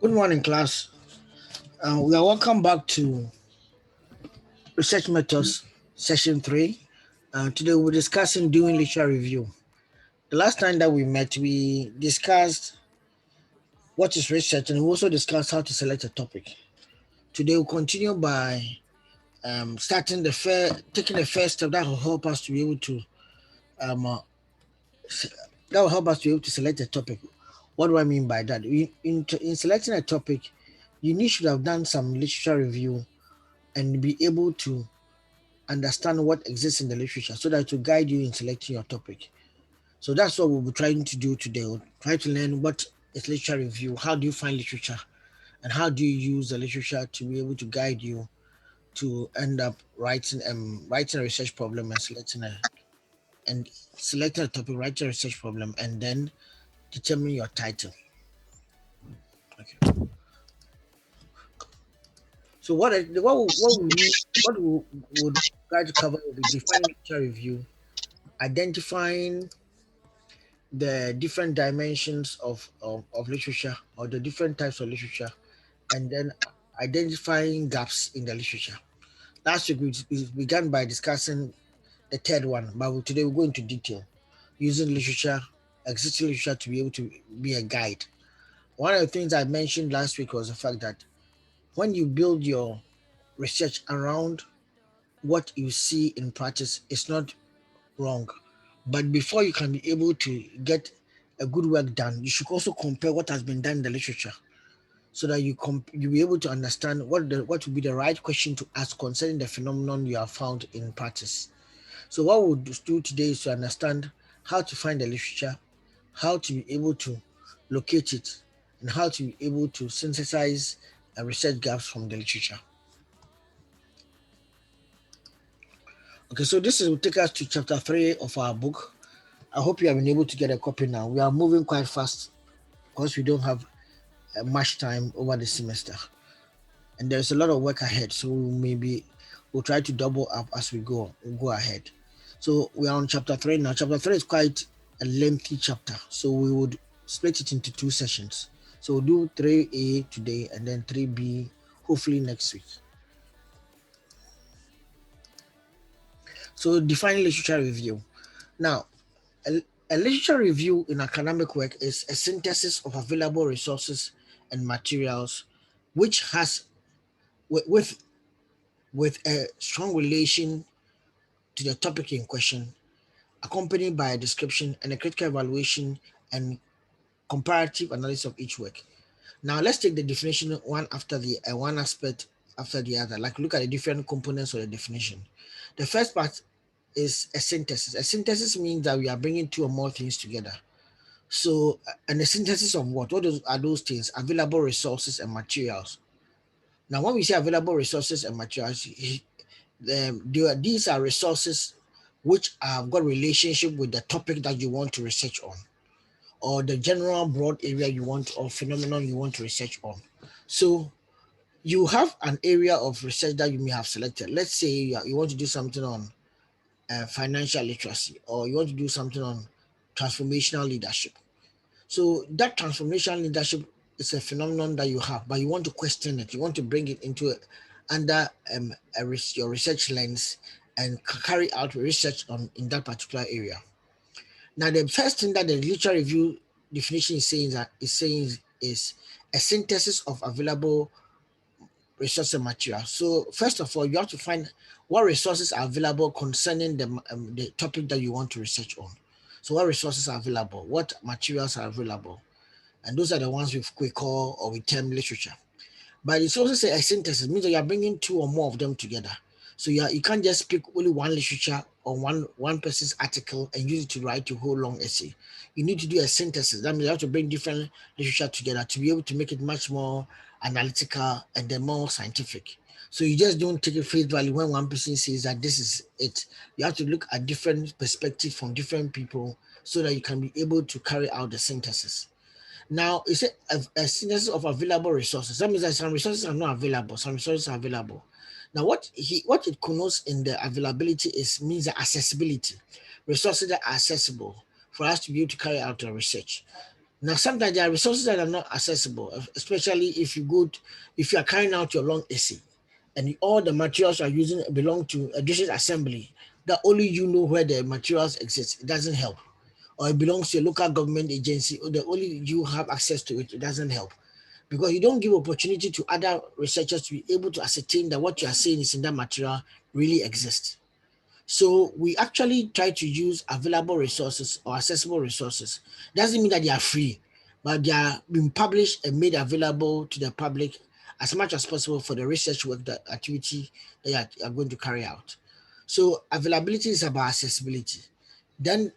Good morning, class. We are welcome back to Research Methods Session 3. Today we're discussing doing literature review. The last time that we met, we discussed what is research and we also discussed how to select a topic. Today we'll continue by taking the first step that will help us to be able to um, uh, s- that will help us to be able to select a topic. What do I mean by that? In selecting a topic, you need should have done some literature review and be able to understand what exists in the literature so that to guide you in selecting your topic. So that's what we'll be trying to do today. We'll try to learn what is literature review, how do you find literature, and how do you use the literature to be able to guide you to end up writing a research problem and selecting a topic, writing a research problem, and then determine your title. Okay. So what we would try to cover will be defining literature review, identifying the different dimensions of literature or the different types of literature, and then identifying gaps in the literature. Last week we began by discussing the third one, but today we'll go into detail using literature, existing literature to be able to be a guide. One of the things I mentioned last week was the fact that when you build your research around what you see in practice, it's not wrong. But before you can be able to get a good work done, you should also compare what has been done in the literature so that you'll be able to understand what would be the right question to ask concerning the phenomenon you have found in practice. So what we'll do today is to understand how to find the literature, how to be able to locate it, and how to be able to synthesize and research gaps from the literature. Okay, so will take us to chapter 3 of our book. I hope you have been able to get a copy now. We are moving quite fast because we don't have much time over the semester, and there's a lot of work ahead. So maybe we'll try to double up as we go ahead. So we are on chapter 3 now. Chapter 3 is quite a lengthy chapter, so we would split it into two sessions. So we'll do 3A today and then 3B hopefully next week. So defining literature review. Now, a literature review in academic work is a synthesis of available resources and materials which has with with a strong relation to the topic in question, accompanied by a description and a critical evaluation and comparative analysis of each work. Now let's take the definition one after the one aspect after the other. Like look at the different components of the definition. The first part is a synthesis. A synthesis means that we are bringing two or more things together. So, and the synthesis of what? Are those things? Available resources and materials. Now, when we say available resources and materials, these are resources which have got relationship with the topic that you want to research on, or the general broad area you want or phenomenon you want to research on. So, you have an area of research that you may have selected. Let's say you want to do something on financial literacy, or you want to do something on transformational leadership. So that transformational leadership is a phenomenon that you have, but you want to question it. You want to bring it into under your research lens and carry out research on in that particular area. Now, the first thing that the literature review definition is a synthesis of available resource and material. So first of all, you have to find what resources are available concerning the topic that you want to research on. So what resources are available? What materials are available? And those are the ones we call or we term literature. But it's also say a synthesis means that you are bringing two or more of them together. So you can't just pick only one literature or one person's article and use it to write your whole long essay. You need to do a synthesis. That means you have to bring different literature together to be able to make it much more analytical and then more scientific. So you just don't take it face value when one person says that this is it. You have to look at different perspectives from different people so that you can be able to carry out the synthesis. Now, is it a synthesis of available resources? That means that some resources are not available, some resources are available. Now, what it connotes in the availability is means the accessibility, resources that are accessible for us to be able to carry out our research. Now, sometimes there are resources that are not accessible, especially if you are carrying out your long essay and all the materials you are using belong to a district assembly that only you know where the materials exist. It doesn't help. Or it belongs to a local government agency or the only you have access to it. It doesn't help because you don't give opportunity to other researchers to be able to ascertain that what you are saying is in that material really exists. So we actually try to use available resources or accessible resources. Doesn't mean that they are free, but they are being published and made available to the public as much as possible for the research work, the activity that you are going to carry out. So availability is about accessibility. Then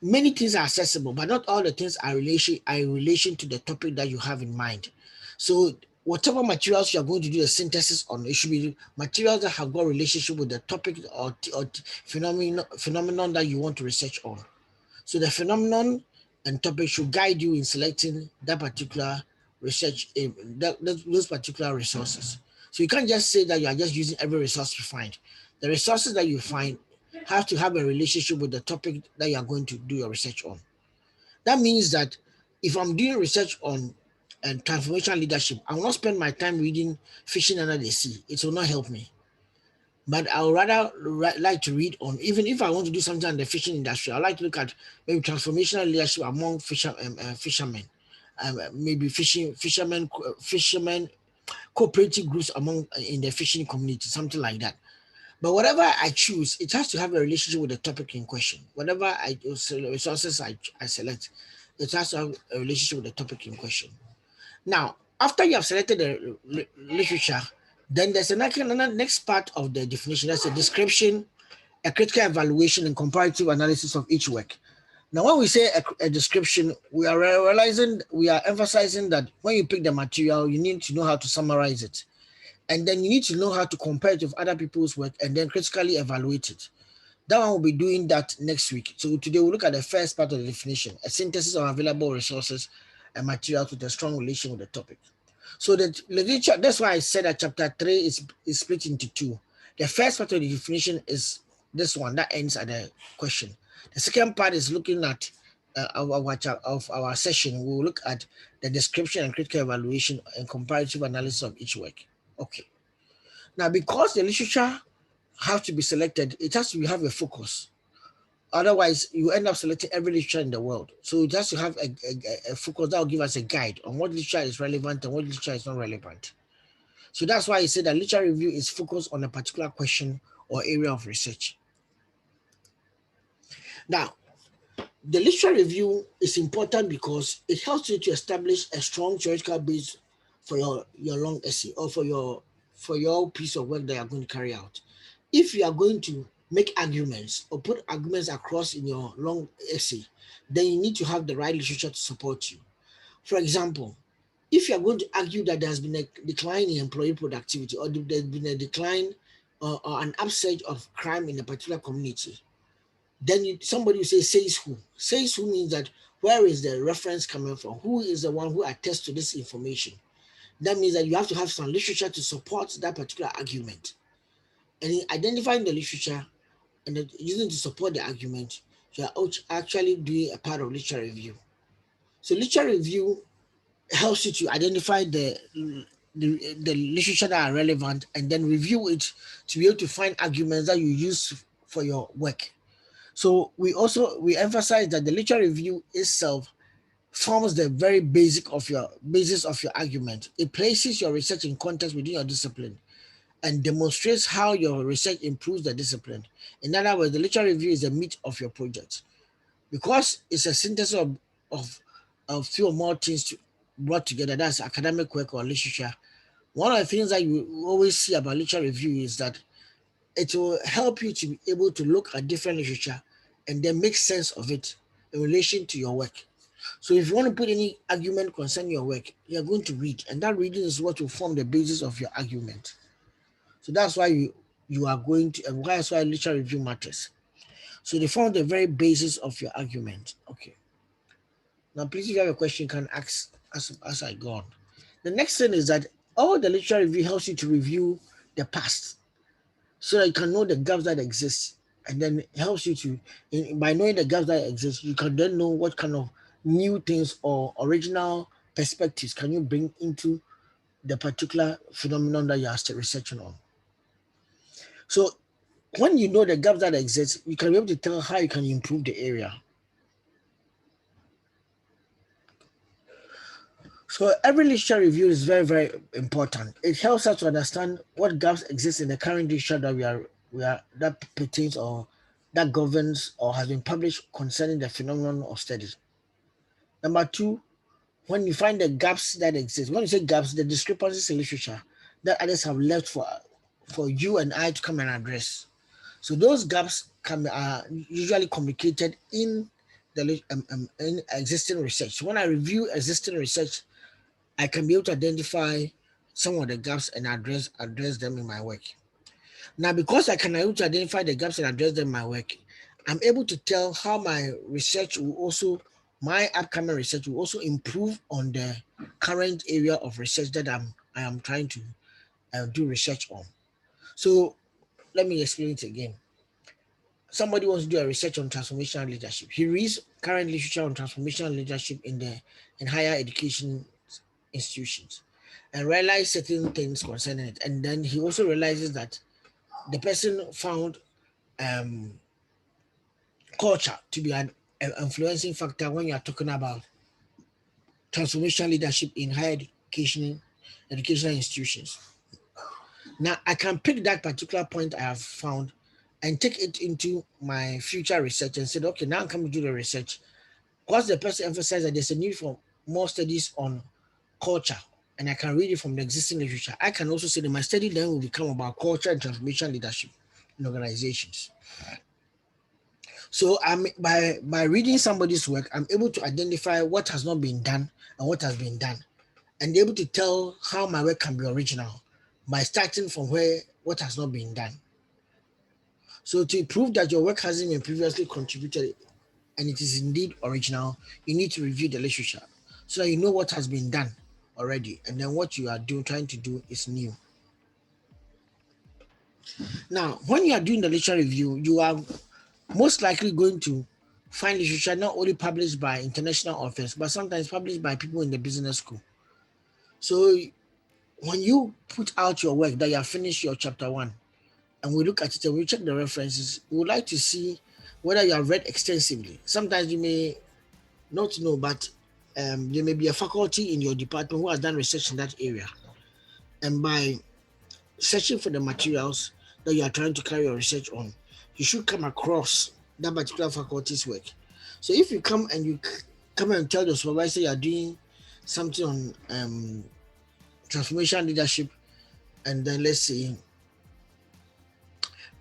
many things are accessible, but not all the things are in relation to the topic that you have in mind. So whatever materials you are going to do a synthesis on, it should be materials that have got relationship with the topic or phenomenon that you want to research on. So the phenomenon and topic should guide you in selecting that particular research, those particular resources. So you can't just say that you are just using every resource you find. The resources that you find have to have a relationship with the topic that you are going to do your research on. That means that if I'm doing research on transformational leadership, I will not spend my time reading Fishing Under the Sea. It will not help me. But I would rather like to read on, even if I want to do something in the fishing industry, I like to look at maybe transformational leadership among fishermen, maybe fishermen cooperative groups among in the fishing community, something like that. But whatever I choose, it has to have a relationship with the topic in question. Whatever resources I select, it has to have a relationship with the topic in question. Now, after you have selected the literature, then there's another next part of the definition. That's a description, a critical evaluation, and comparative analysis of each work. Now, when we say a description, we are realizing, we are emphasizing that when you pick the material, you need to know how to summarize it. And then you need to know how to compare it with other people's work and then critically evaluate it. That one will be doing that next week. So today we'll look at the first part of the definition, a synthesis of available resources and materials with a strong relation with the topic. So the literature, that's why I said that chapter 3 is split into two. The first part of the definition is this one that ends at the question. The second part is looking at of our session. We'll look at the description and critical evaluation and comparative analysis of each work. Okay. Now, because the literature have to be selected, it has to have a focus. Otherwise, you end up selecting every literature in the world. So it has to have a focus that will give us a guide on what literature is relevant and what literature is not relevant. So that's why I say that literature review is focused on a particular question or area of research. Now, the literature review is important because it helps you to establish a strong theoretical base for your long essay or for your piece of work that you're going to carry out. If you are going to make arguments or put arguments across in your long essay, then you need to have the right literature to support you. For example, if you are going to argue that there has been a decline in employee productivity or there's been a decline or an upsurge of crime in a particular community, then somebody will say, says who? Says who means that where is the reference coming from? Who is the one who attests to this information? That means that you have to have some literature to support that particular argument. And in identifying the literature and using to support the argument, you are actually doing a part of literature review. So literature review helps you to identify the literature that are relevant and then review it to be able to find arguments that you use for your work. So we emphasize that the literature review itself forms the very basis of your argument. It places your research in context within your discipline and demonstrates how your research improves the discipline. In other words, the literature review is the meat of your project because it's a synthesis of few or more things brought together. That's academic work or literature. One of the things that you always see about literature review is that it will help you to be able to look at different literature and then make sense of it in relation to your work. So if you want to put any argument concerning your work, you're going to read, and that reading is what will form the basis of your argument. So that's why you are going to, and that's why literature review matters. So they form the very basis of your argument. Okay. Now, please, if you have a question, you can ask as I go on. The next thing is that all the literature review helps you to review the past so that you can know the gaps that exist. And then it helps you to, by knowing the gaps that exist, you can then know what kind of new things or original perspectives can you bring into the particular phenomenon that you are still researching on? So when you know the gaps that exist, you can be able to tell how you can improve the area. So every literature review is very, very important. It helps us to understand what gaps exist in the current literature that we are that pertains or that governs or has been published concerning the phenomenon of studies. Number two, when you find the gaps that exist, when you say gaps, the discrepancies in literature that others have left for you and I to come and address. So those gaps can are usually communicated in in existing research. So when I review existing research, I can be able to identify some of the gaps and address them in my work. Now, because I can able to identify the gaps and address them in my work, I'm able to tell how my upcoming research will also improve on the current area of research that I am trying to do research on. So let me explain it again. Somebody wants to do a research on transformational leadership. He reads current literature on transformational leadership in higher education institutions and realize certain things concerning it. And then he also realizes that the person found um, culture to be an influencing factor when you are talking about transformational leadership in higher educational institutions. Now I can pick that particular point I have found and take it into my future research and say, okay, now I'm coming to do the research. Because the person emphasized that there's a need for more studies on culture, and I can read it from the existing literature. I can also say that my study then will become about culture and transformation leadership in organizations. So I'm by reading somebody's work, I'm able to identify what has not been done and what has been done, and be able to tell how my work can be original by starting from where what has not been done. So to prove that your work hasn't been previously contributed and it is indeed original, you need to review the literature so that you know what has been done already, and then what you are doing trying to do is new. Now, when you are doing the literature review, you are most likely going to find literature not only published by international authors, but sometimes published by people in the business school. So when you put out your work that you have finished your chapter one, and we look at it and we check the references, we would like to see whether you have read extensively. Sometimes you may not know, but there may be a faculty in your department who has done research in that area. And by searching for the materials that you are trying to carry your research on, you should come across that particular faculty's work. So if you come and you come and tell the supervisor you are doing something on transformation leadership, and then let's say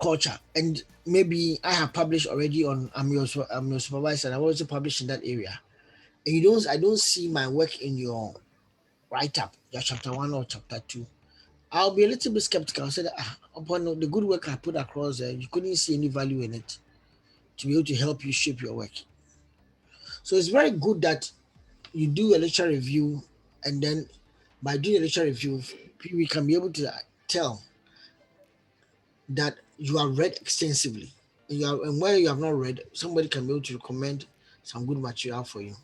culture, and maybe I have published already on I'm your supervisor, and I've also published in that area, and I don't see my work in your write up, your chapter one or chapter two, I'll be a little bit skeptical. I said, upon the good work I put across there, you couldn't see any value in it to be able to help you shape your work. So it's very good that you do a lecture review, and then by doing a lecture review, we can be able to tell that you have read extensively. And where you have not read, somebody can be able to recommend some good material for you.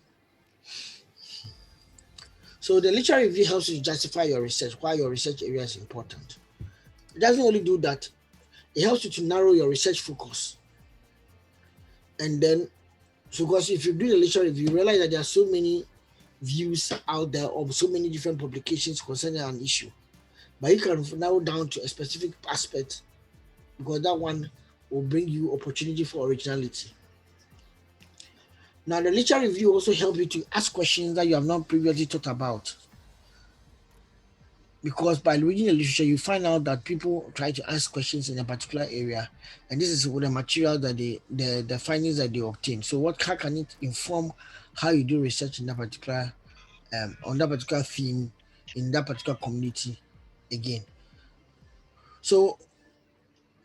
So the literature review helps you to justify your research, why your research area is important. It doesn't only do that, it helps you to narrow your research focus. And then, so because if you do the literature review, you realize that there are so many views out there of so many different publications concerning an issue. But you can narrow down to a specific aspect because that one will bring you opportunity for originality. Now, the literature review also help you to ask questions that you have not previously thought about. Because by reading the literature, you find out that people try to ask questions in a particular area, and this is with the material that the findings that they obtain. So, how can it inform how you do research in that particular on that particular theme in that particular community again? So,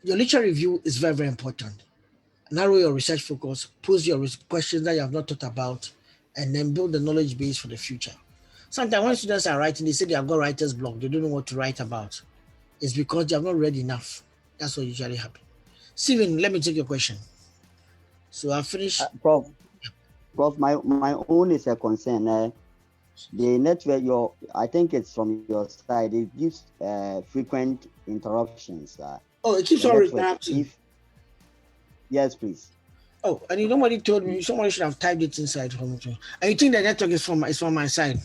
your literature review is very, very important. Narrow your research focus, pose your questions that you have not thought about, and then build the knowledge base for the future. Sometimes when students are writing, they say they have got writer's block, they don't know what to write about. It's because they have not read enough. That's what usually happens. Steven, let me take your question. So I finished. Prof, Prof, my own is a concern. The network, I think it's from your side. It gives frequent interruptions. Oh, it The keeps on network, reconnecting. if yes, please. Oh, and nobody told me. Somebody should have typed it inside for me too. And you think the network is from my side?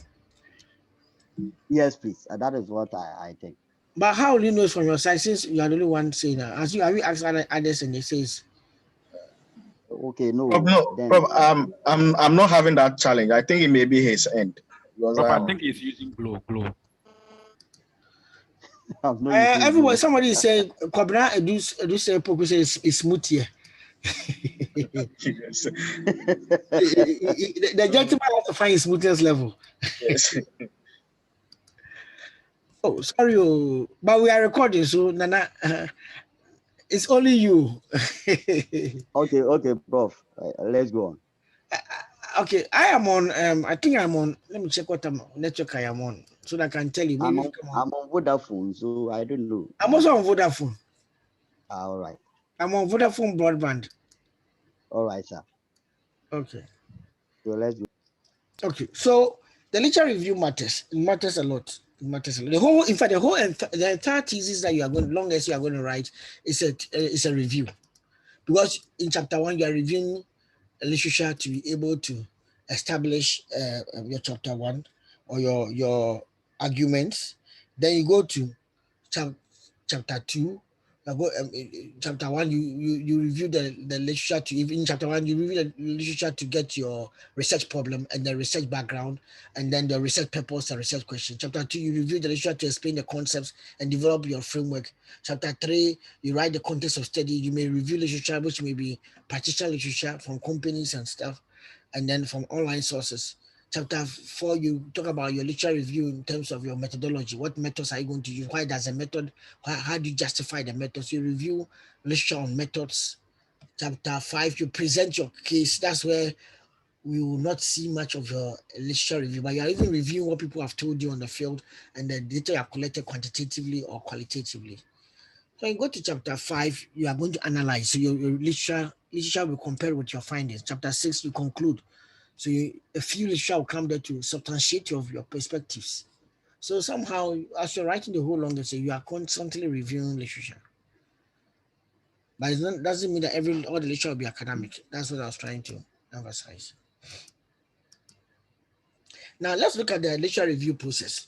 Yes, please. That is what I think. But how will you know it's from your side since you are the only one saying that? As you have you asked others and they says, Okay, Prof, no, no, Prof, then I'm not having that challenge. I think it may be his end because Prof, I think he's using glow. I'm not using everybody, Glow. somebody is saying, Kwabena Edu say Poku says is smooth here. yes, The gentleman has to find his smoothness level. yes. Oh, sorry, but we are recording, so Nana, it's only you. Okay, Prof. Let's go on. Okay, I am on. I think I'm on. Let me check what network I am on, so that I can tell you. I'm Maybe on, come on. I'm on Vodafone, so I don't know. I'm also on Vodafone. All right, I'm on Vodafone broadband. all right, sir. Okay. So let's go. Okay. So the literature review matters. It matters a lot. It matters a lot. The whole, in fact, the entire thesis that you are going, long as you are going to write, is a review, because in chapter one you are reviewing literature to be able to establish your chapter one or your arguments. Then you go to chapter two. Chapter one, you review the literature to, in chapter one, you review the literature to get your research problem and the research background, and then the research purpose and research question. Chapter two, you review the literature to explain the concepts and develop your framework. Chapter three, you write the context of study. You may review literature, which may be practitioner literature from companies and stuff, and then from online sources. Chapter four, you talk about your literature review in terms of your methodology. What methods are you going to use? Why does a method, how do you justify the methods? You review literature on methods. Chapter five, you present your case. That's where we will not see much of your literature review, but you are even reviewing what people have told you on the field and the data you have collected quantitatively or qualitatively. So you go to chapter five, you are going to analyze. So your literature will compare with your findings. Chapter six, you conclude. So a few literature will come there to substantiate your perspectives. So somehow, as you're writing the whole long essay, you are constantly reviewing literature. But it doesn't mean that all the literature will be academic. That's what I was trying to emphasize. Now let's look at the literature review process.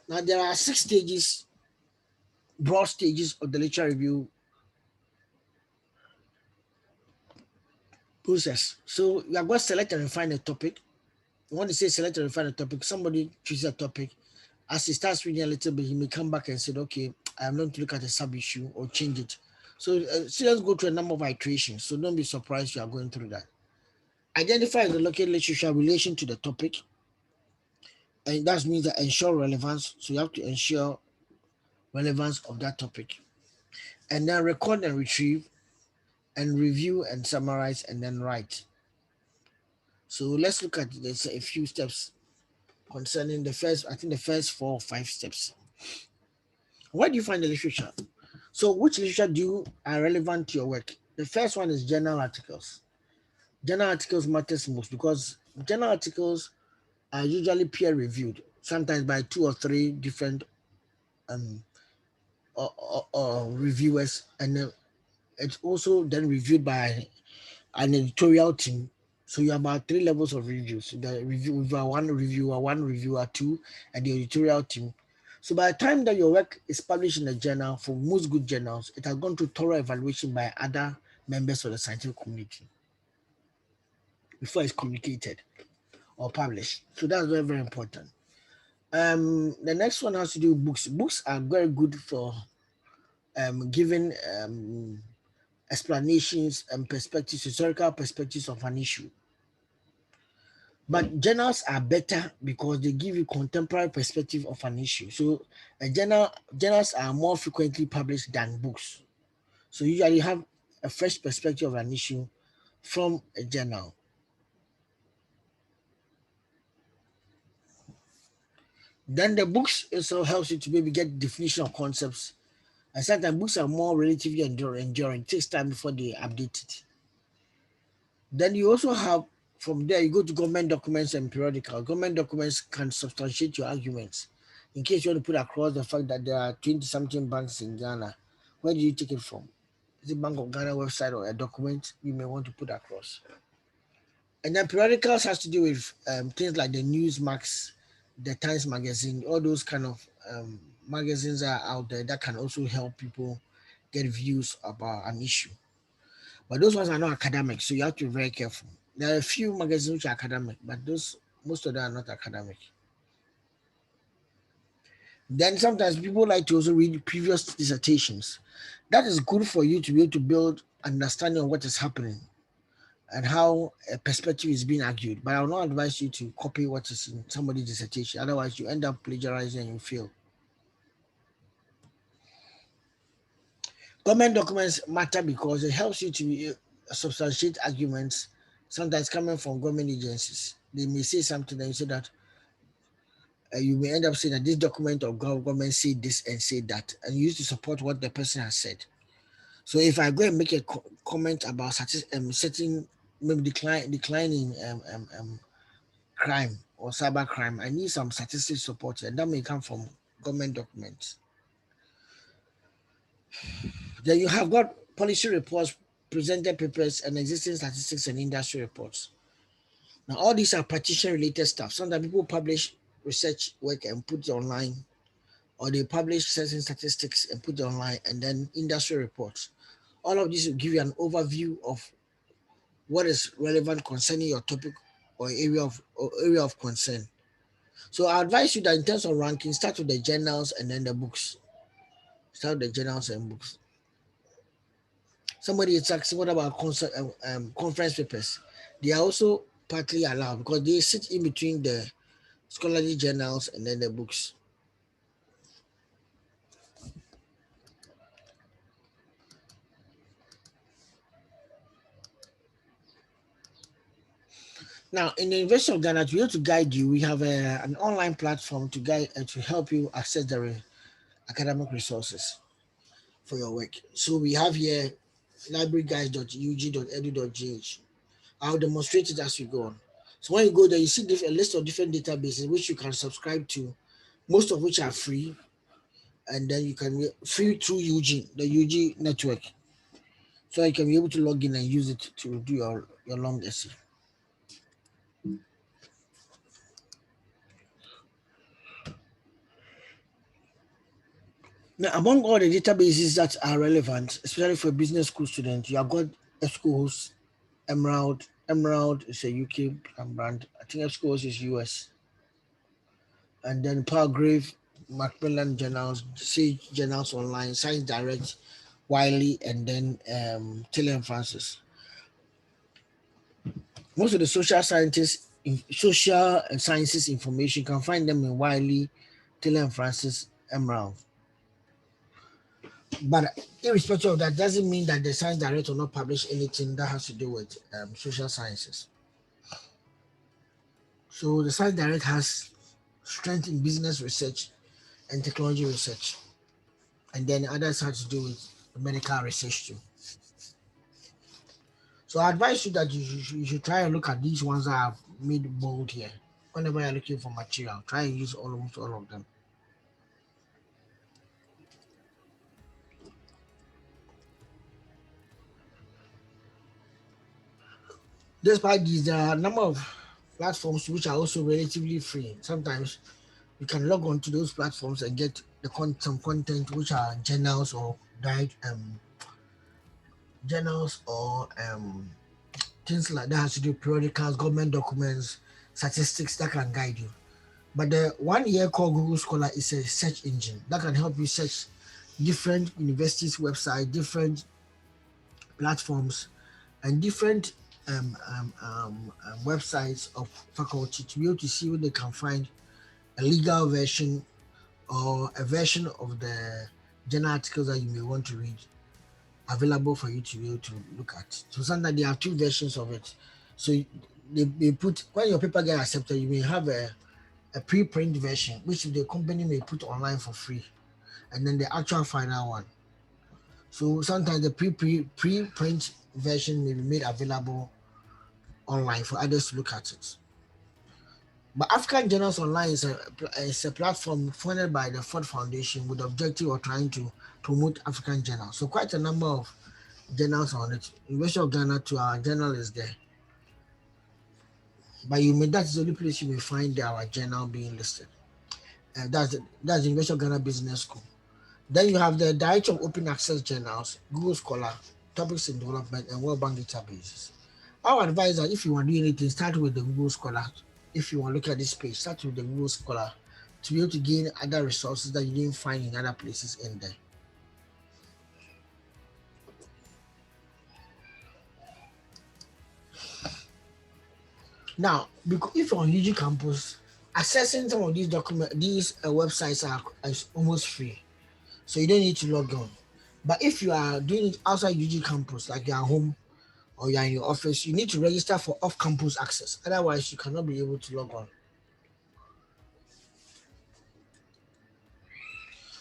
Now there are 6 stages, broad stages of the literature review process. So you are going to select and refine a topic. When you say select and refine a topic, somebody chooses a topic. As he starts reading a little bit, he may come back and say, okay, I'm going to look at a sub issue or change it. So students go through a number of iterations. So don't be surprised you are going through that. Identify the local literature relation to the topic. And that means that ensure relevance. So you have to ensure relevance of that topic. And then record and retrieve and review and summarize and then write. So let's look at this, a few steps concerning the first 4 or 5 steps. Where do you find the literature? So which literature are relevant to your work? The first one is journal articles. Journal articles matters most because journal articles are usually peer reviewed, sometimes by 2 or 3 different um, reviewers, and it's also then reviewed by an editorial team. So you have about 3 levels of reviews: the reviewer one, reviewer two, and the editorial team. So by the time that your work is published in a journal, for most good journals, it has gone through thorough evaluation by other members of the scientific community before it's communicated or published. So that's very, very important. The next one has to do with books. Books are very good for giving explanations and perspectives, historical perspectives of an issue. But journals are better because they give you contemporary perspective of an issue. So journals are more frequently published than books. So you usually have a fresh perspective of an issue from a journal. Then the books also helps you to maybe get definition of concepts. And sometimes books are more relatively enduring. It takes time before they update it. Then you also have from there, you go to government documents and periodical. Government documents can substantiate your arguments. In case you want to put across the fact that there are 20 something banks in Ghana, where do you take it from? Is it Bank of Ghana website or a document you may want to put across? And then periodicals has to do with things like the Newsmax, the Times Magazine, all those kind of magazines are out there that can also help people get views about an issue. But those ones are not academic, so you have to be very careful. There are a few magazines which are academic, but those most of them are not academic. Then sometimes people like to also read previous dissertations. That is good for you to be able to build understanding of what is happening and how a perspective is being argued. But I will not advise you to copy what is in somebody's dissertation. Otherwise, you end up plagiarizing and you fail. Government documents matter because it helps you to substantiate arguments, sometimes coming from government agencies. They may say something and you say that you may end up saying that this document of government said this and said that, and you used to support what the person has said. So if I go and make a comment about certain maybe declining crime or cyber crime, I need some statistics support, and that may come from government documents. Then you have got policy reports, presented papers, and existing statistics and industry reports. Now, all these are partition-related stuff. Sometimes people publish research work and put it online, or they publish certain statistics and put it online, and then industry reports. All of this will give you an overview of what is relevant concerning your topic or area of concern. So I advise you that in terms of ranking, start with the journals and then the books. Start with the journals and books. Somebody is asking, what about conference papers? They are also partly allowed because they sit in between the scholarly journals and then the books. Now, in the University of Ghana, to be able to guide you, we have an online platform to guide and to help you access the academic resources for your work. So we have here libraryguides.ug.edu.gh. I'll demonstrate it as we go on. So when you go there, you see a list of different databases which you can subscribe to, most of which are free, and then you can free through UG, the UG network. So you can be able to log in and use it to do your long essay. Now, among all the databases that are relevant, especially for business school students, you have got EBSCOhost, Emerald. Emerald is a UK brand. I think EBSCOhost is US. And then Palgrave, Macmillan Journals, Sage Journals Online, Science Direct, Wiley, and then Taylor and Francis. Most of the social and sciences information, you can find them in Wiley, Taylor and Francis, Emerald. But irrespective of that, doesn't mean that the Science Direct will not publish anything that has to do with social sciences. So the Science Direct has strength in business research and technology research. And then others have to do with medical research too. So I advise you that you should try and look at these ones that I've made bold here. Whenever you're looking for material, try and use almost all of them. Despite these, there are a number of platforms which are also relatively free. Sometimes you can log on to those platforms and get some content which are journals or things like that has to do with periodicals, government documents, statistics that can guide you. But the one here called Google Scholar is a search engine that can help you search different universities' website, different platforms, and different websites of faculty to be able to see where they can find a legal version or a version of the journal articles that you may want to read available for you to be able to look at. So sometimes they have two versions of it. So they put, when your paper gets accepted, you may have a pre-print version, which the company may put online for free, and then the actual final one. So sometimes the pre-print version may be made available online for others to look at it. But African Journals Online is a platform funded by the Ford Foundation with the objective of trying to promote African journals. So quite a number of journals on it. University of Ghana to our journal is there. But that's the only place you will find our journal being listed. That's the University of Ghana Business School. Then you have the Director of Open Access Journals, Google Scholar, Topics in Development, and World Bank databases. I would advise that if you want to do anything, start with the Google Scholar. If you want to look at this page, start with the Google Scholar to be able to gain other resources that you didn't find in other places in there. Now, because if you're on UG campus, accessing some of these websites is almost free, so you don't need to log on. But if you are doing it outside UG campus, like you're at home or you're in your office, you need to register for off-campus access. Otherwise, you cannot be able to log on.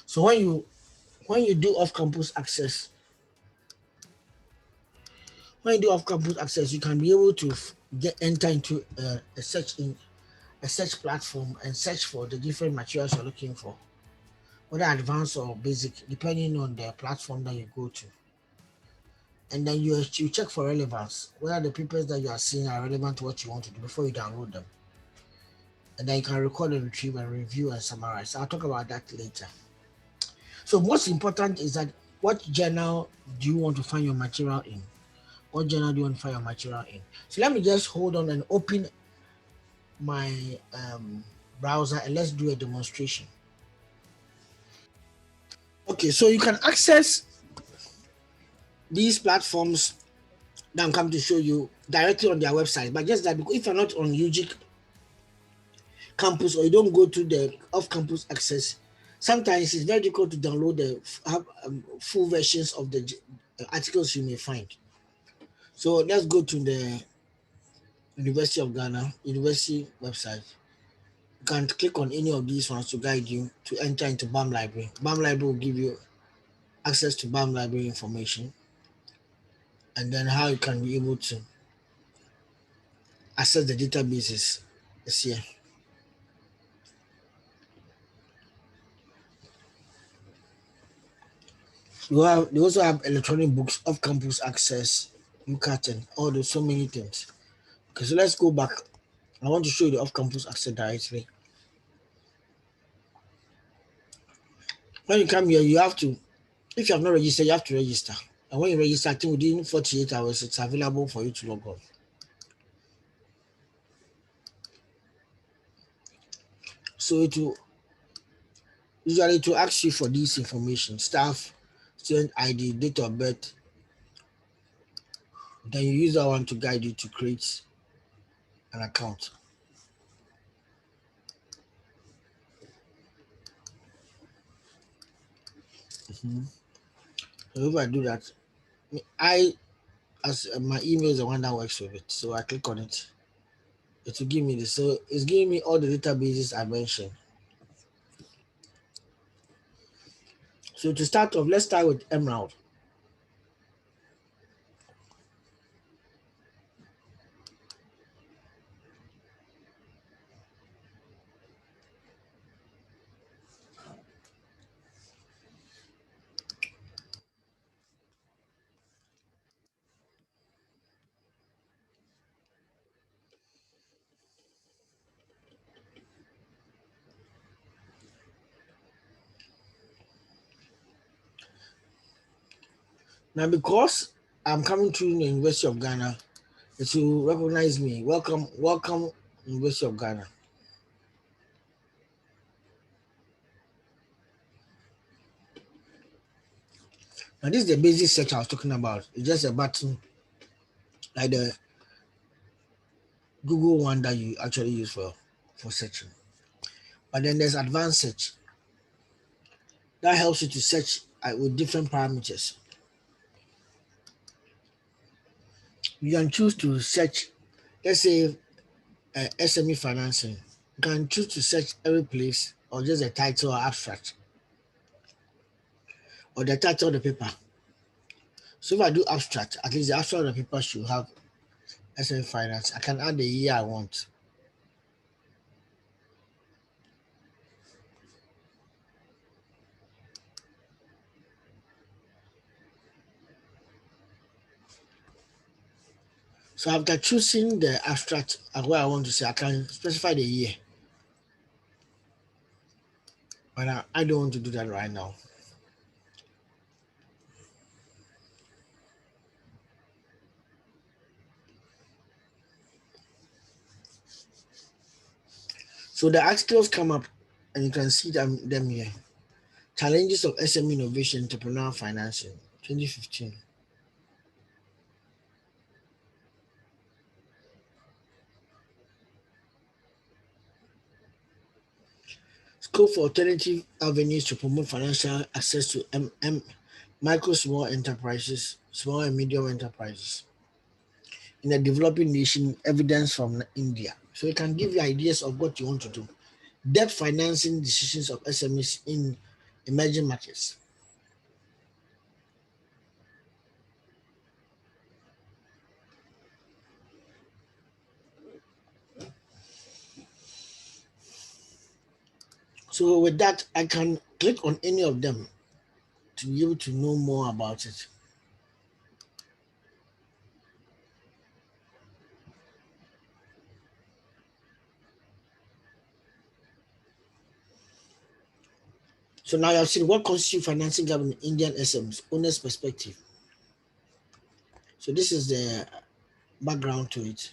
So when you do off-campus access, you can be able to enter into a search platform and search for the different materials you're looking for, whether advanced or basic, depending on the platform that you go to. And then you check for relevance, whether the papers that you are seeing are relevant to what you want to do before you download them. And then you can record and retrieve and review and summarize. I'll talk about that later. So most important is that what journal do you want to find your material in? What journal do you want to find your material in? So let me just hold on and open my browser and let's do a demonstration. Okay, so you can access these platforms that I'm coming to show you directly on their website, but just that because if you're not on UG campus or you don't go to the off-campus access, sometimes it's very difficult to download the full versions of the articles you may find. So let's go to the University of Ghana University website. You can click on any of these ones to guide you to enter into BAM Library. BAM Library will give you access to BAM Library information and then how you can be able to access the databases is here. They also have electronic books, off-campus access, UCAT, and all those so many things. Okay, so let's go back. I want to show you the off-campus access directly. When you come here, you have to, if you have not registered, you have to register. And when you register, I think within 48 hours, it's available for you to log on. So usually to ask you for this information, staff, student ID, date of birth. Then you use that one to guide you to create an account. So if I do that, my email is the one that works with it. So I click on it. It will give me this. So it's giving me all the databases I mentioned. So to start off, let's start with Emerald. Now, because I'm coming to the University of Ghana, it will recognize me. Welcome, University of Ghana. Now, this is the basic search I was talking about. It's just a button like the Google one that you actually use for searching. But then there's advanced search. That helps you to search with different parameters. You can choose to search, let's say, SME financing. You can choose to search every place or just a title or abstract or the title of the paper. So if I do abstract, at least the abstract of the paper should have SME finance. I can add the year I want. So after choosing the abstract where I want to say, I can specify the year. But I don't want to do that right now. So the articles come up and you can see them here. Challenges of SME innovation, entrepreneurial financing, 2015. Scope for alternative avenues to promote financial access to micro small and medium enterprises in a developing nation, evidence from India. So it can give you ideas of what you want to do. Debt financing decisions of SMEs in emerging markets. So with that, I can click on any of them to be able to know more about it. So now I've seen what constitutes financing gap in Indian SMEs, owner's perspective. So this is the background to it.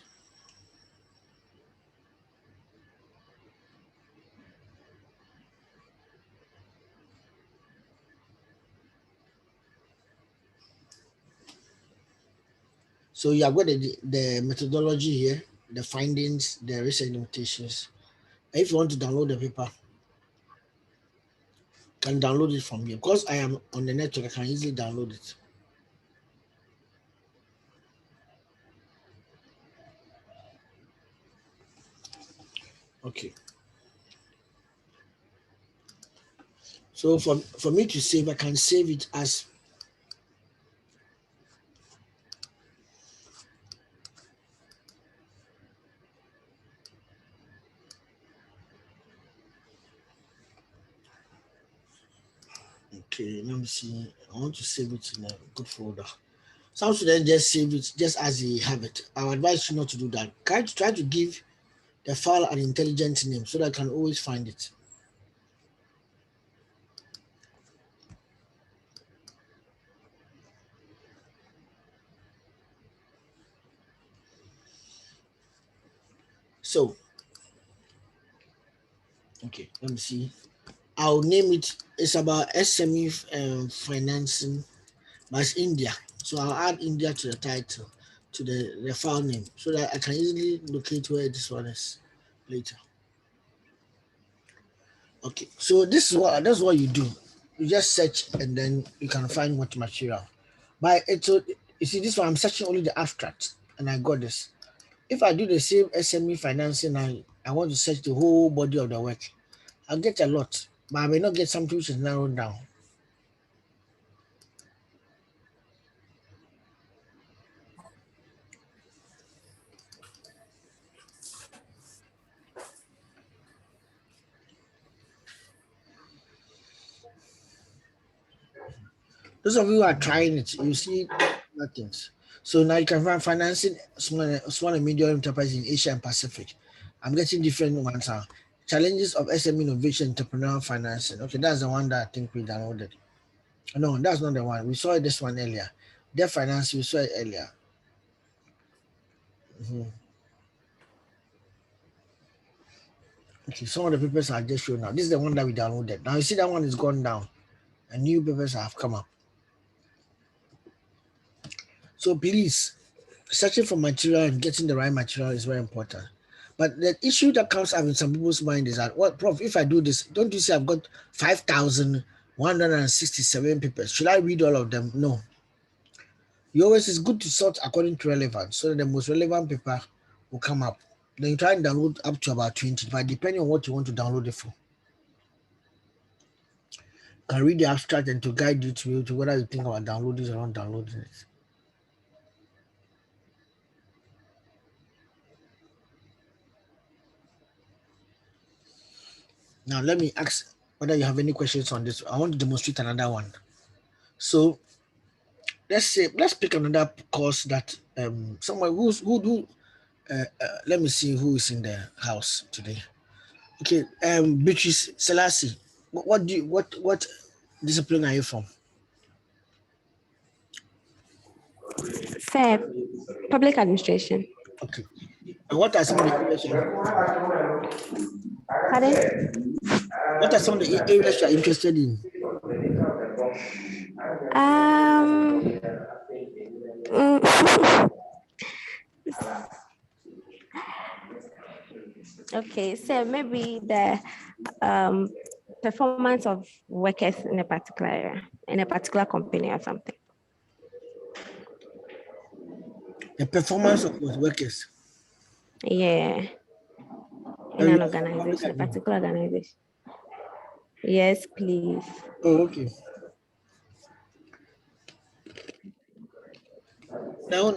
So you have got the methodology here, the findings, the research limitations. If you want to download the paper, you can download it from here. Because I am on the network, I can easily download it. Okay. So for me to save, I can save it as okay. Let me see. I want to save it in a good folder. Some students just save it just as they have it. I would advise you not to do that. Try to give the file an intelligent name so that I can always find it. So, okay, let me see. I'll name it. It's about SME financing, but it's India. So I'll add India to the title, to the file name, so that I can easily locate where this one is later. Okay, so this is that's what you do. You just search and then you can find what material. But it's you see this one. I'm searching only the abstract, and I got this. If I do the same SME financing, I want to search the whole body of the work. I'll get a lot, but I may not get something which is narrowed down. Those of you who are trying it, you see nothing. So now you can find financing small and medium enterprise in Asia and Pacific. I'm getting different ones now. Challenges of SME innovation, entrepreneurial financing. Okay, that's the one that I think we downloaded. No, that's not the one. We saw this one earlier. Debt finance, we saw it earlier. Mhm. Okay, some of the papers are just shown now. This is the one that we downloaded. Now you see that one is gone down and new papers have come up. So please, searching for material and getting the right material is very important. But the issue that comes up in some people's mind is that, what, Prof, if I do this, don't you see I've got 5,167 papers? Should I read all of them? No. You always, it's good to sort according to relevance so that the most relevant paper will come up. Then you try and download up to about 20, but depending on what you want to download it for. You can read the abstract and to guide you to whether you think about downloading it or not downloading it. Now let me ask whether you have any questions on this. I want to demonstrate another one. So let's pick another course that someone let me see who is in the house today. Okay, Beatrice Selassie, what discipline are you from? Sir, public administration. Okay, and what are some of the areas you are, Pardon? what are some of the areas you are interested in? Mm, okay, so maybe the um, performance of workers in a particular area, in a particular company or something. The performance of workers. Yeah, in And you an are from public organization, a admin. particular organization. Yes, please. Oh, okay. Now,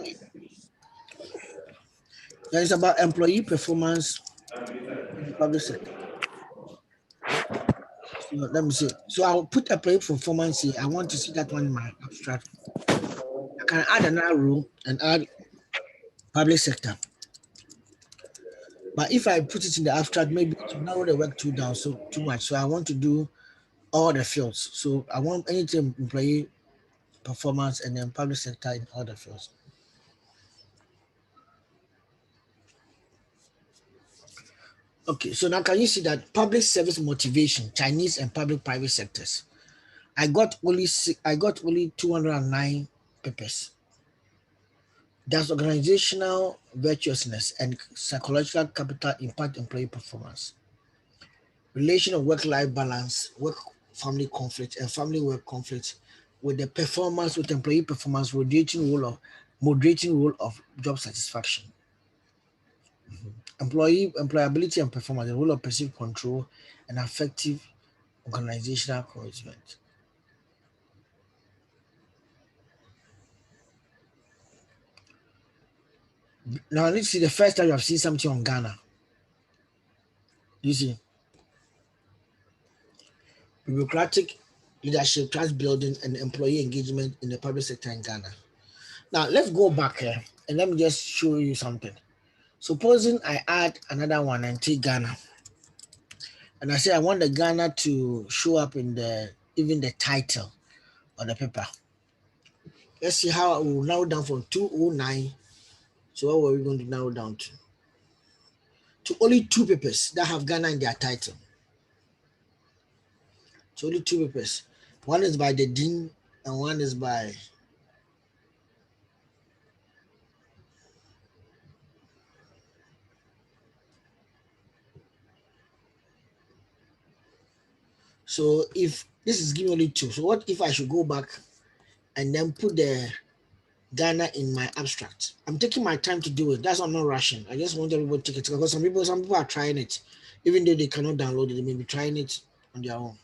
it's about employee performance in the public sector. So let me see. So I'll put employee performance here. I want to see that one in my abstract. I can add another rule and add public sector. But if I put it in the abstract, maybe it will narrow the work down so too much. So I want to do all the fields. So I want anything employee performance and then public sector in all the fields. Okay, so now can you see that public service motivation, Chinese and public private sectors? I got only 209 papers. Does organizational virtuousness and psychological capital impact employee performance? Relation of work-life balance, work-family conflict, and family-work conflict with the performance, with employee performance, moderating role of job satisfaction. Employability and performance, the role of perceived control and effective organizational commitment. Now let's see the first time I've seen something on Ghana. You see, bureaucratic leadership, trust building, and employee engagement in the public sector in Ghana. Now let's go back here and let me just show you something. Supposing I add another one and take Ghana, and I say I want the Ghana to show up in even the title of the paper. Let's see how I will narrow down from 209. So what were we going to narrow down to? To only two papers that have Ghana in their title. So only two papers. One is by the dean and one is by so if this is giving only two. So what if I should go back and then put the Ghana in my abstract? I'm taking my time to do it. That's why I'm not rushing. I just want everybody to take it because some people are trying it, even though they cannot download it. They may be trying it on their own.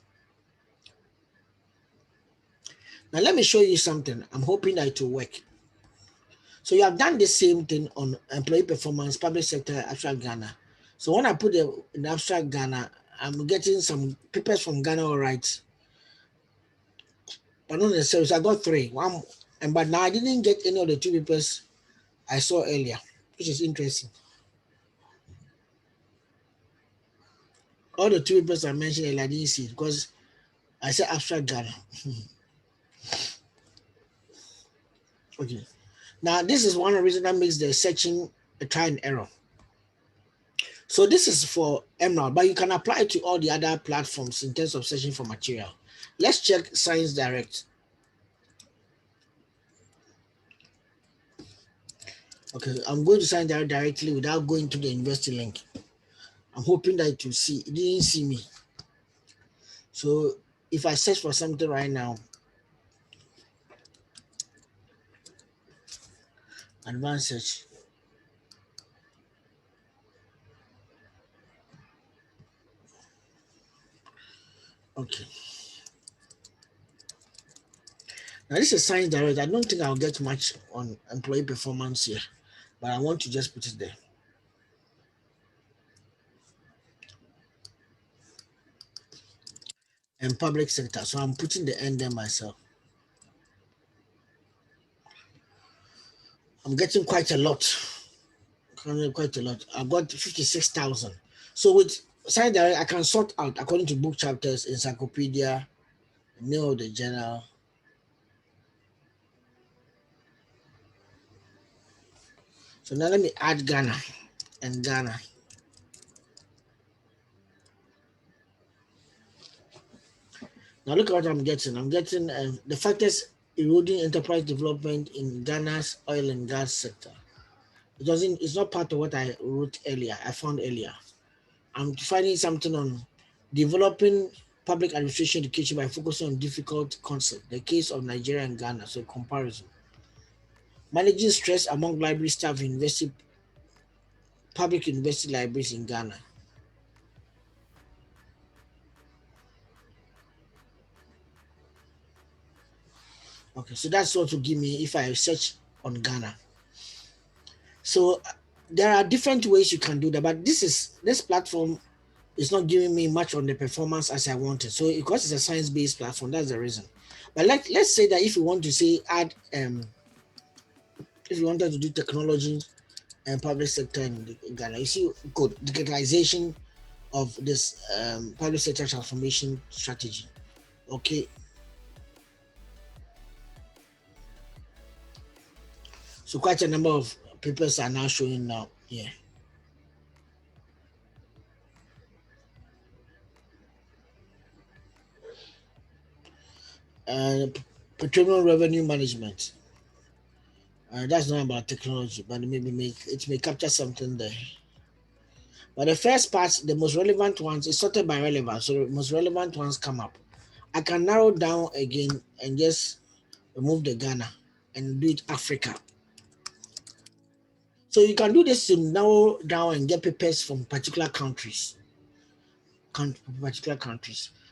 Now let me show you something. I'm hoping that it will work. So you have done the same thing on employee performance, public sector, abstract Ghana. So when I put the abstract Ghana, I'm getting some papers from Ghana, all right. But not necessarily. So I got three. But now I didn't get any of the two papers I saw earlier, which is interesting. All the two papers I mentioned earlier, I didn't see it because I said abstract Ghana. Okay. Now this is one of the reasons that makes the searching a try and error. So this is for Emerald, but you can apply it to all the other platforms in terms of searching for material. Let's check Science Direct. Okay, I'm going to Science Direct directly without going to the university link. I'm hoping that it will see. It didn't see me. So if I search for something right now, advanced search. Okay. Now this is Science Direct. I don't think I'll get much on employee performance here, but I want to just put it there. and public sector. So I'm putting the N there myself. I'm getting quite a lot. Quite a lot. I got 56,000. So with Science Direct, I can sort out according to book chapters, encyclopedia, name of the journal. So now let me add Ghana and Ghana. Now look at what I'm getting. I'm getting the factors eroding enterprise development in Ghana's oil and gas sector. It doesn't. It's not part of what I wrote earlier. I found earlier. I'm finding something on developing public administration education by focusing on difficult concepts. The case of Nigeria and Ghana. So comparison. Managing stress among library staff in public university libraries in Ghana. Okay, so that's what will give me if I search on Ghana. So there are different ways you can do that, but this platform is not giving me much on the performance as I wanted. So because it's a science-based platform, that's the reason. But let's say that if you want to say add if you wanted to do technology and public sector in Ghana, you see good digitalization of this public sector transformation strategy. Okay. So quite a number of papers are now showing now. Yeah. Petroleum revenue management. That's not about technology, but it may capture something there. But the first part, the most relevant ones, is sorted by relevance. So the most relevant ones come up. I can narrow down again and just remove the Ghana and do it Africa. So you can do this to narrow down and get papers from particular countries.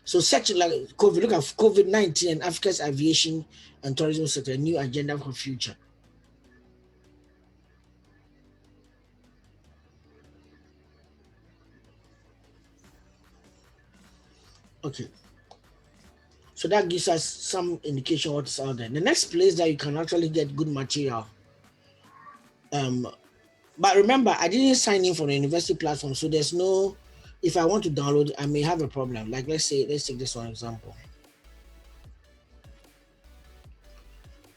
So such like COVID, look at COVID-19 and Africa's aviation and tourism sector, a new agenda for future. Okay. So that gives us some indication what is out there. The next place that you can actually get good material. But remember, I didn't sign in for the university platform, so there's no. If I want to download, I may have a problem. Like let's take this one example.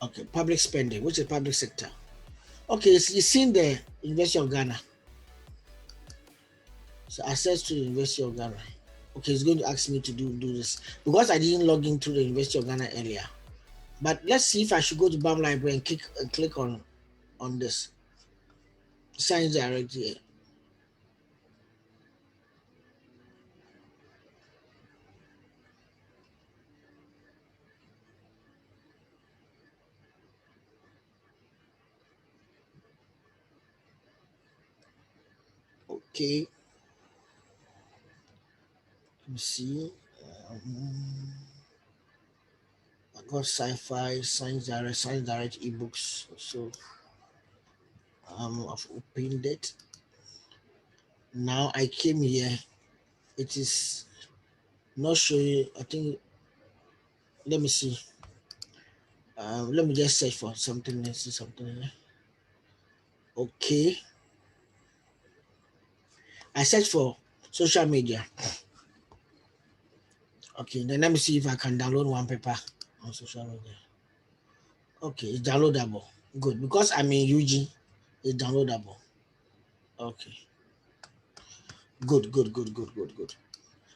Okay, public spending, which is public sector. Okay, so you've seen the University of Ghana. So access to the University of Ghana. Okay, it's going to ask me to do this because I didn't log into the University of Ghana earlier. But let's see if I should go to BAM Library and click on this. Science Direct here. Okay. Let me see. I got sci-fi, science direct ebooks. So I've opened it. Now I came here. It is not showing. I think. Let me see. Let me just search for something. Let's see something. Okay. I search for social media. Okay, then let me see if I can download one paper on social media. Okay, it's downloadable. Good, because I'm in UG, it's downloadable. Okay. Good.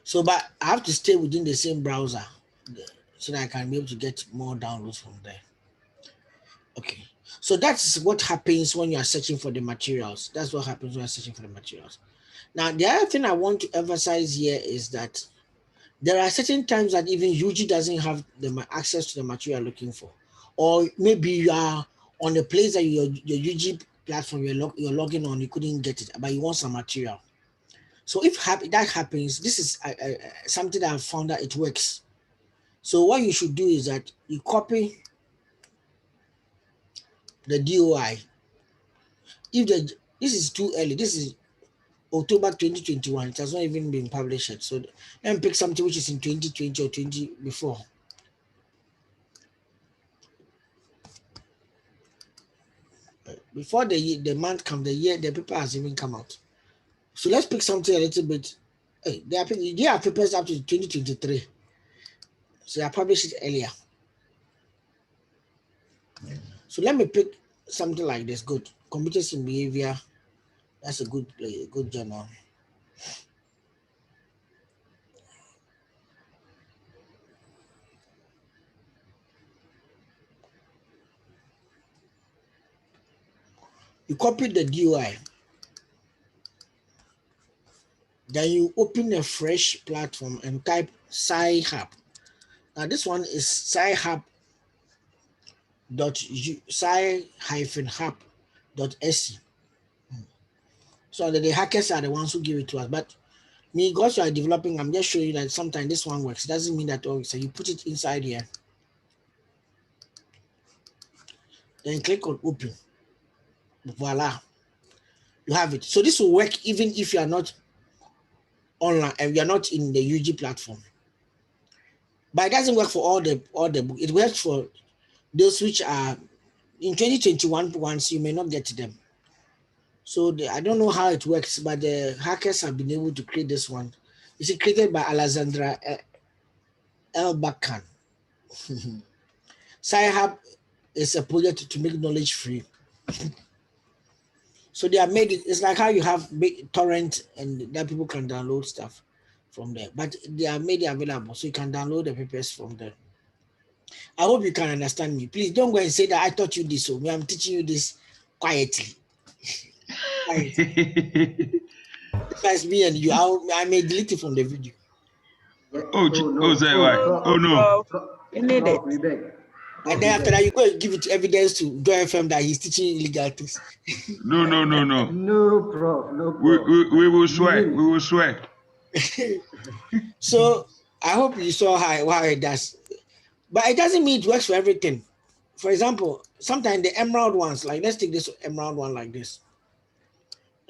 So, but I have to stay within the same browser so that I can be able to get more downloads from there. Okay. So that's what happens when you are searching for the materials. That's what happens when you're searching for the materials. Now, the other thing I want to emphasize here is that there are certain times that even UG doesn't have the access to the material you're looking for. Or maybe you are on a place that your UG platform you're logging on, you couldn't get it, but you want some material. So if that happens, this is something that I've found that it works. So what you should do is that you copy the DOI. If this is too early, this is October 2021. It has not even been published yet. So let me pick something which is in 2020 or 20 before. Before the month come, the year, the paper has even come out. So let's pick something a little bit. Hey, they are papers up to 2023. So they are published it earlier. So let me pick something like this. Good. Computers in behavior. That's a good journal. You copy the DOI. Then you open a fresh platform and type Sci-Hub. Now this one is sci-hub.sc. So the hackers are the ones who give it to us. But me, because you are developing, I'm just showing you that sometimes this one works. It doesn't mean that so you put it inside here. Then click on open. Voila. You have it. So this will work even if you are not online and you are not in the UG platform. But it doesn't work for all the book. It works for those which are in 2021 ones, you may not get them. So I don't know how it works, but the hackers have been able to create this one. It's created by Alexandra Elbakan. Sci-Hub is a project to make knowledge free. So they have made it, it's like how you have torrent and that people can download stuff from there, but they are made it available so you can download the papers from there. I hope you can understand me. Please don't go and say that I taught you this, so I'm teaching you this quietly. Quietly. Besides me and you, I may delete it from the video. Oh no. You need it. And then after that, you go and give it evidence to Joy FM that he's teaching illegal things. No. No, Prof. No, Prof. We will swear. We will swear. So I hope you saw how it does. But it doesn't mean it works for everything. For example, sometimes the emerald ones, like let's take this emerald one like this.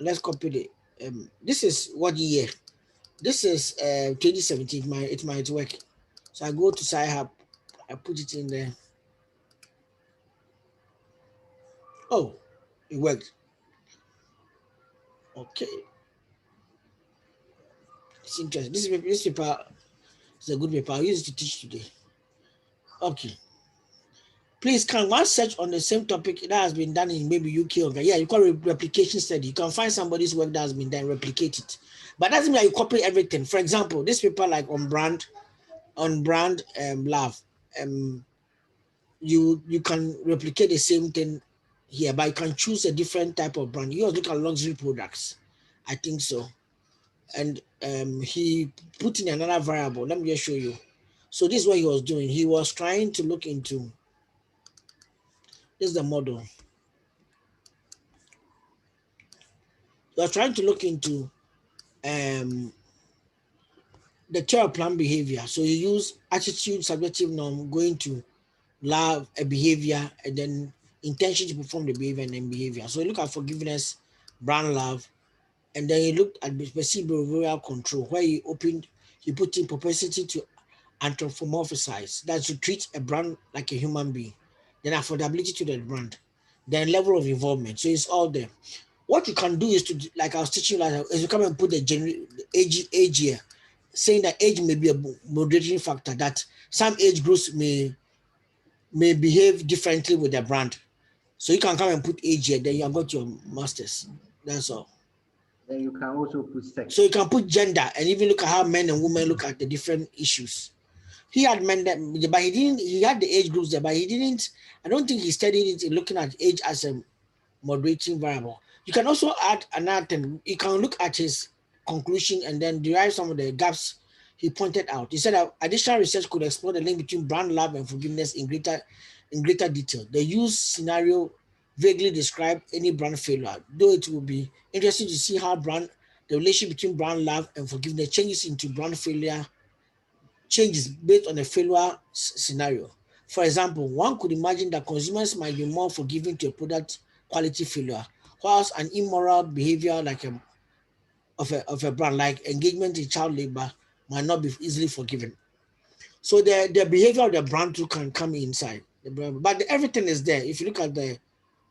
Let's copy the this is what year? This is 2017. It might work. So I go to Sci-Hub, I put it in there. Oh, it worked. Okay. It's interesting. This paper is a good paper. I'll use it to teach today. Okay. Please, can one search on the same topic that has been done in maybe UK or yeah, you call it replication study. You can find somebody's work that has been done, replicate it. But that doesn't mean you copy everything. For example, this paper like on brand love. You can replicate the same thing here, but you can choose a different type of brand. You also look at luxury products. I think so. And he put in another variable. Let me just show you. So this is what he was doing. He was trying to look into, this is the model. He was trying to look into the theory of planned behavior. So you use attitude, subjective norm, going to love a behavior, and then intention to perform the behavior and then behavior. So you look at forgiveness, brand love, and then you looked at perceived behavioral control, where he put in propensity to anthropomorphize, that's to treat a brand like a human being, then affordability to that brand, then level of involvement. So it's all there. What you can do is to, like I was teaching you, is you come and put the age here, saying that age may be a moderating factor, that some age groups may behave differently with the brand. So you can come and put age here, then you have got your masters. That's all. Then you can also put sex. So you can put gender and even look at how men and women look at the different issues. He had men that, but he didn't, he had the age groups there, but he didn't, I don't think he studied it in looking at age as a moderating variable. You can also add another thing. You can look at his conclusion and then derive some of the gaps he pointed out. He said that additional research could explore the link between brand love and forgiveness in greater detail. The use scenario vaguely describe any brand failure, though it will be interesting to see how the relationship between brand love and forgiveness changes into brand failure, changes based on a failure scenario. For example, one could imagine that consumers might be more forgiving to a product quality failure, whilst an immoral behavior like of a brand, like engagement in child labor, might not be easily forgiven. So the behavior of the brand too can come inside. But everything is there. If you look at the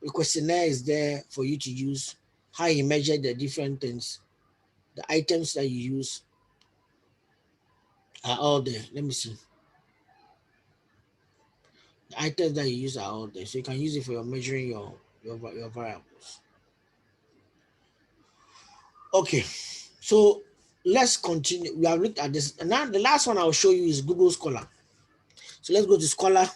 questionnaire is there for you to use, how you measure the different things, the items that you use are all there. Let me see. The items that you use are all there. So you can use it for your measuring your variables. Okay, so let's continue. We have looked at this. And now the last one I'll show you is Google Scholar. So let's go to Scholar.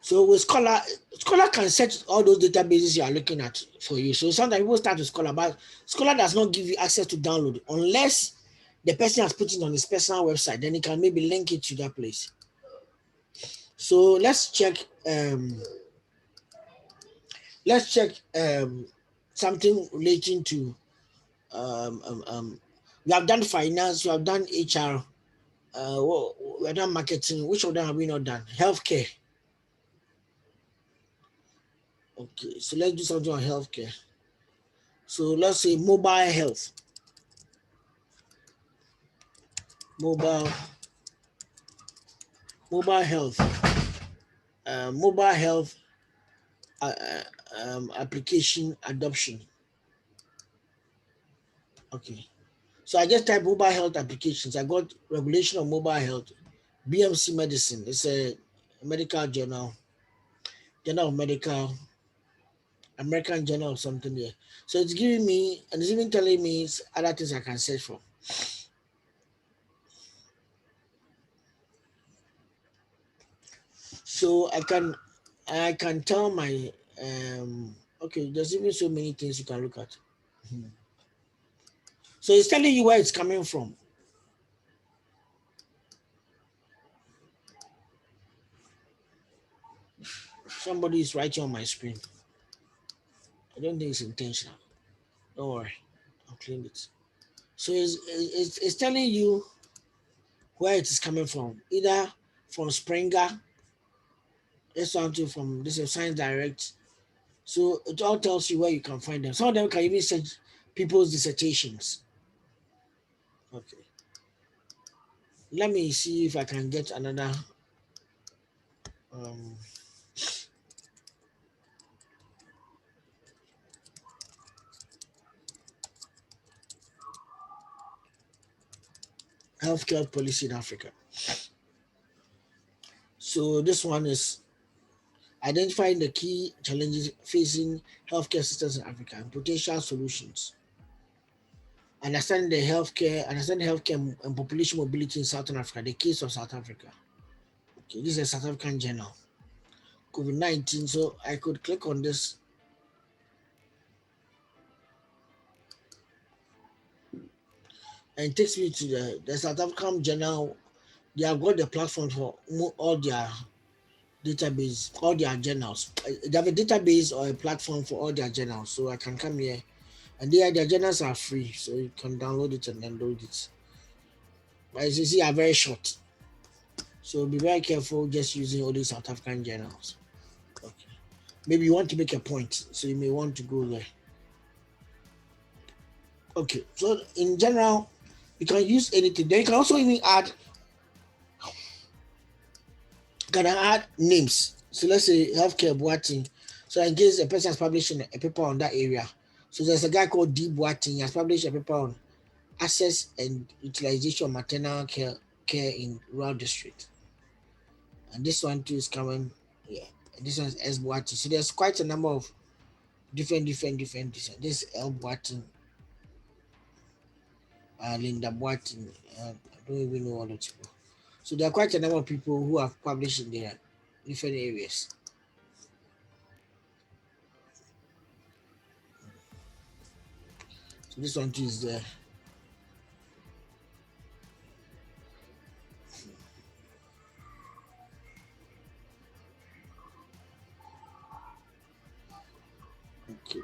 So with Scholar, Scholar can search all those databases you are looking at for you. So sometimes people start with Scholar, but Scholar does not give you access to download unless the person has put it on his personal website. Then he can maybe link it to that place. So let's check. Let's check something relating to. We have done finance. We have done HR. We have done marketing. Which of them have we not done? Healthcare. Okay, so let's do something on healthcare. So let's say mobile health. Mobile health. Mobile health application adoption. Okay. So I just type mobile health applications. I got regulation of mobile health, BMC medicine. It's a medical journal, Journal of Medical, American Journal of something there. So it's giving me, and it's even telling me other things I can search for. So I can tell my okay, there's even so many things you can look at. So it's telling you where it's coming from. Somebody is writing on my screen. I don't think it's intentional. Don't worry, I'll clean it. So it's telling you where it is coming from, either from Springer, there's something from this is Science Direct. So it all tells you where you can find them. Some of them can even search people's dissertations. Okay. Let me see if I can get another um, healthcare policy in Africa. So this one is identifying the key challenges facing healthcare systems in Africa and potential solutions. Understand healthcare and population mobility in Southern Africa, the case of South Africa. Okay, this is a South African journal. COVID-19. So I could click on this. And it takes me to the South African journal. They have got the platform for all their database, all their journals. They have a database or a platform for all their journals. So I can come here and their journals are free. So you can download it and then load it. But as you see, are very short. So be very careful just using all these South African journals. Okay. Maybe you want to make a point, so you may want to go there. Okay, so in general, you can use anything. Then you can also even add, names. So let's say healthcare Boateng. So in case a person is publishing a paper on that area. So there's a guy called D. Boateng. He has published a paper on access and utilization of maternal care in rural district. And this one too is coming. Yeah, this one is S. Boateng. So there's quite a number of different. This L. Boateng, Linda Boateng. I don't even know all the people. So there are quite a number of people who have published in their different areas. So this one too is there. Okay.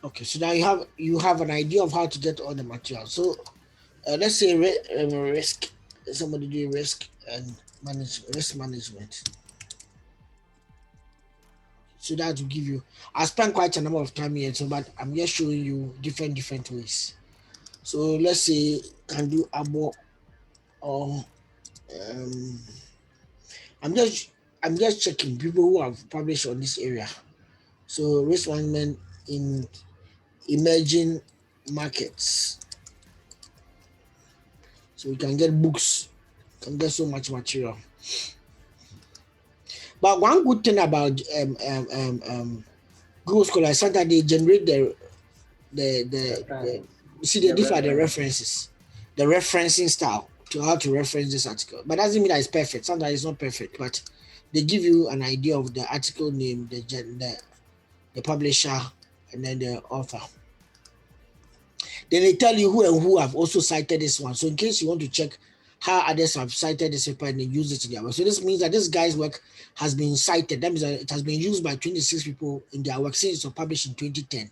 Okay, so now you have an idea of how to get all the material. So let's say risk. Somebody do risk and risk management. So that will give you. I spent quite a number of time here, so but I'm just showing you different ways. So let's say can do abo or um, I'm just I'm just checking people who have published on this area. So risk management in emerging markets. So we can get books, can get so much material. But one good thing about Google Scholar is that they generate the you see the different the references, the referencing style to how to reference this article. But doesn't mean that it's perfect. Sometimes it's not perfect, but they give you an idea of the article name, the publisher, and then the author. Then they tell you who and who have also cited this one. So in case you want to check how others have cited this paper and they use it in their work. So this means that this guy's work has been cited. That means that it has been used by 26 people in their work since it was published in 2010.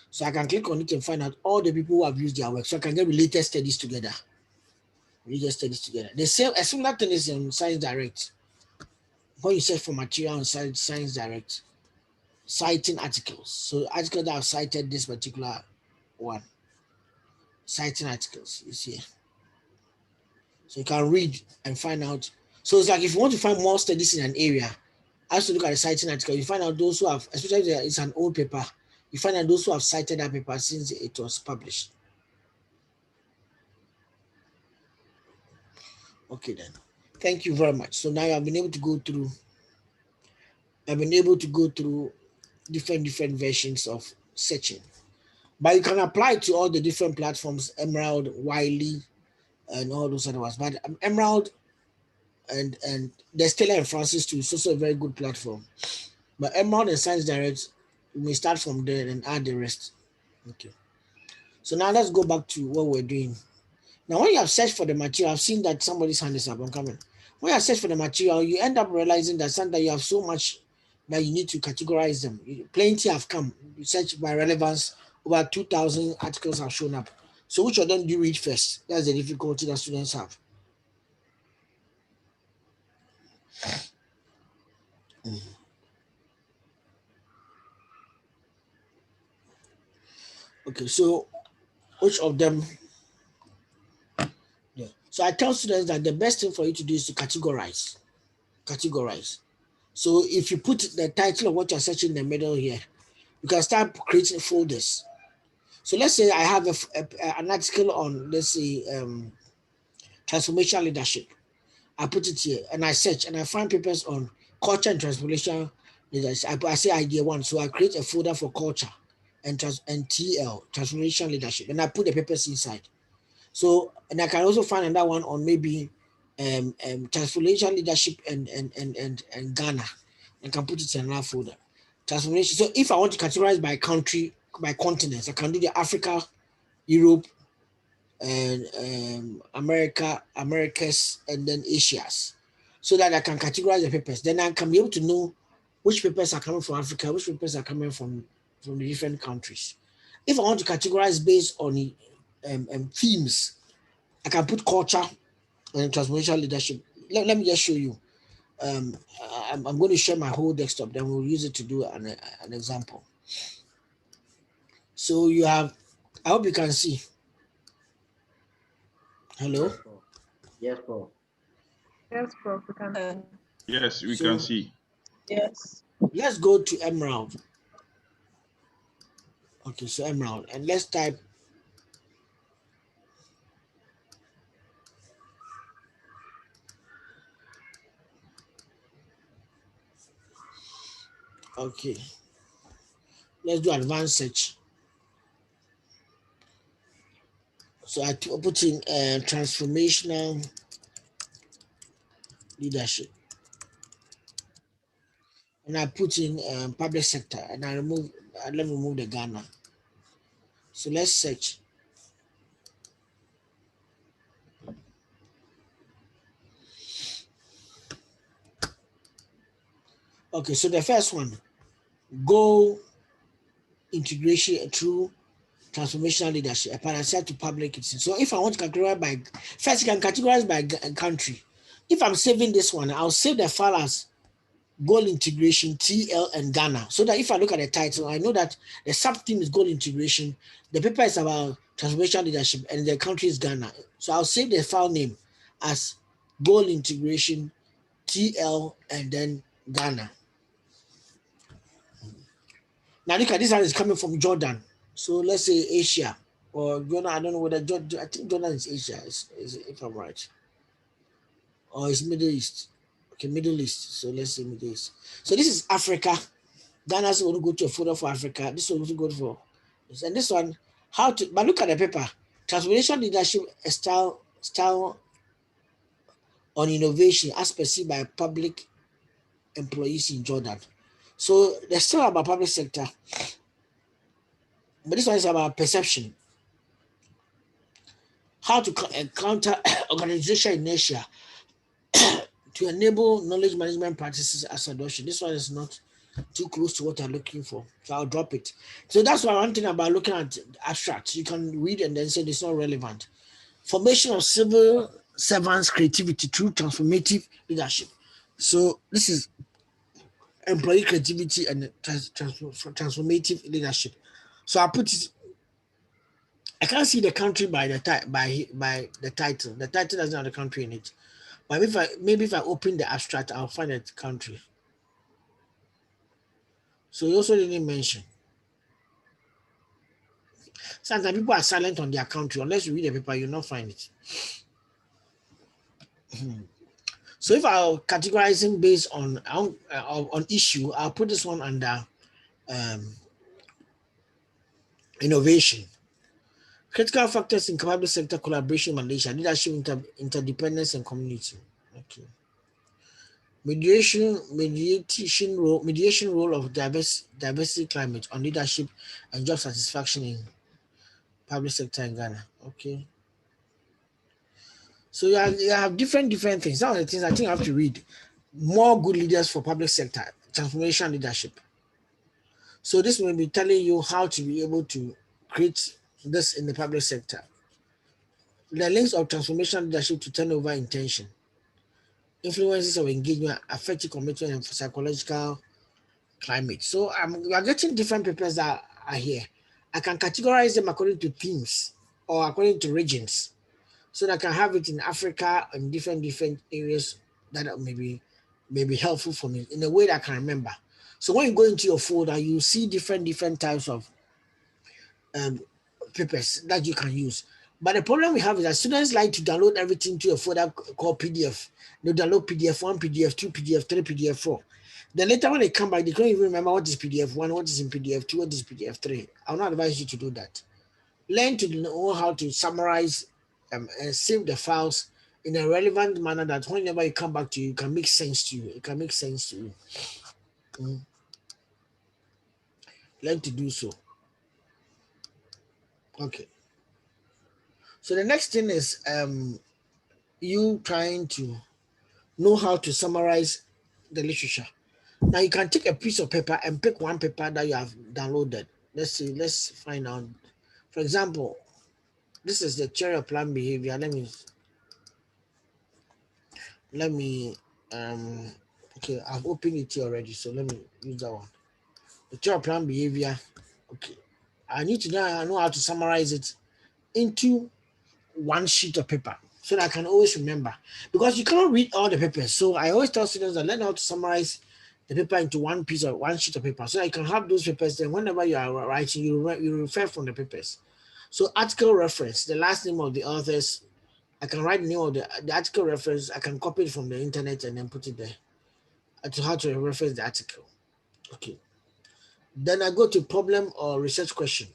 So I can click on it and find out all the people who have used their work. So I can get related studies together. Related studies together. The same, a similar thing is in Science Direct. When you search for material on Science Direct, citing articles. So articles that have cited this particular one. Citing articles, you see. So you can read and find out. So it's like if you want to find more studies in an area, I have to look at the citing article. You find out those who have, especially if it's an old paper, you find out those who have cited that paper since it was published. Okay then. Thank you very much. So now I've been able to go through. I've been able to go through different versions of searching, but you can apply it to all the different platforms: Emerald, Wiley, and all those other ones. But Emerald and there's Stella and Francis too. It's also a very good platform. But Emerald and Science Direct, we may start from there and add the rest. Okay. So now let's go back to what we're doing. Now, when you have searched for the material, I've seen that somebody's hand is up. I'm coming. When you have searched for the material, you end up realizing that sometimes you have so much that you need to categorize them. Plenty have come. You search by relevance, over 2,000 articles have shown up. So which of them do you read first? That's the difficulty that students have. Okay, so which of them? Yeah. So I tell students that the best thing for you to do is to categorize. Categorize. So if you put the title of what you're searching in the middle here, you can start creating folders. So let's say I have an article on, let's say, transformational leadership. I put it here and I search and I find papers on culture and transformational leadership. I say idea one, so I create a folder for culture and TL, transformational leadership, and I put the papers inside. So, and I can also find another one on maybe transformation leadership and Ghana. I can put it in another folder. Transformation. So if I want to categorize by country, by continents, I can do the Africa, Europe, and Americas, and then Asias, so that I can categorize the papers. Then I can be able to know which papers are coming from Africa, which papers are coming from the different countries. If I want to categorize based on themes, I can put culture and transformational leadership. Let me just show you. I'm going to share my whole desktop, then we'll use it to do an example. So you have, I hope you can see. Hello? Yes, bro. Yes, Prof. We can. Yes, we So can see. Yes. let's go to Emerald. Okay, so Emerald, and let's type. Okay, let's do advanced search. So I put in transformational leadership, and I put in public sector, and I remove. Let me remove the Ghana. So let's search. Okay, so the first one, go integration through transformational leadership, a parasite to public citizen. So if I want to categorize by, first you can categorize by country. If I'm saving this one, I'll save the file as goal integration, TL and Ghana. So that if I look at the title, I know that the sub-theme is goal integration, the paper is about transformational leadership, and the country is Ghana. So I'll save the file name as goal integration, TL, and then Ghana. Now look at this one is coming from Jordan. So let's say Asia or Jordan. I don't know whether Jordan, I think Jordan is Asia, if I'm right. Or it's Middle East. Okay, Middle East. So let's say Middle East. So this is Africa. Ghana's going to go to a folder for Africa. This one will go for this. And this one, how to, but look at the paper. Transformation leadership style on innovation as perceived by public employees in Jordan. So they're still about public sector. But this one is about perception. How to counter organization inertia to enable knowledge management practices as adoption. This one is not too close to what I'm looking for, so I'll drop it. So that's why one thing about looking at abstracts, you can read and then say it's not relevant. Formation of civil servants' creativity through transformative leadership. So this is employee creativity and transformative leadership. So I put it. I can't see the country by the title. The title doesn't have the country in it. But if I open the abstract, I'll find the country. So you also didn't mention. Sometimes people are silent on their country. Unless you read the paper, you'll not find it. So if I'll categorizing based on issue, I'll put this one under innovation. Critical factors in public sector collaboration, Malaysia, leadership, interdependence, and community. Okay. Mediation role of diversity climate on leadership and job satisfaction in public sector in Ghana. Okay. So you have different things. Some of the things I think I have to read. More good leaders for public sector, transformation leadership. So this will be telling you how to be able to create this in the public sector. The links of transformation leadership to turnover intention. Influences of engagement, affective commitment, and psychological climate. So we are getting different papers that are here. I can categorize them according to themes or according to regions. So that I can have it in Africa and different areas that may be helpful for me in a way that I can remember. So when you go into your folder, you see different types of papers that you can use. But the problem we have is that students like to download everything to a folder called PDF. They download PDF 1, PDF 2, PDF 3, PDF 4. Then later when they come back, they can't even remember what is PDF 1, what is in PDF 2, what is PDF 3. I will not advise you to do that. Learn to know how to summarize and save the files in a relevant manner that whenever you come back to you, it can make sense to you. It can make sense to you. Learn to do so. Okay. So the next thing is you trying to know how to summarize the literature. Now you can take a piece of paper and pick one paper that you have downloaded. Let's see, let's find out. For example, this is the theory of planned behavior. Let me okay, I've opened it here already, so let me use that one. The theory of planned behavior. Okay. I need to know how to summarize it into one sheet of paper so that I can always remember, because you cannot read all the papers. So I always tell students that learn how to summarize the paper into one sheet of paper so I can have those papers. Then whenever you are writing, you refer from the papers. So article reference, the last name of the authors, I can write the name of the article reference. I can copy it from the internet and then put it there to how to reference the article. Okay. Then I go to problem or research question.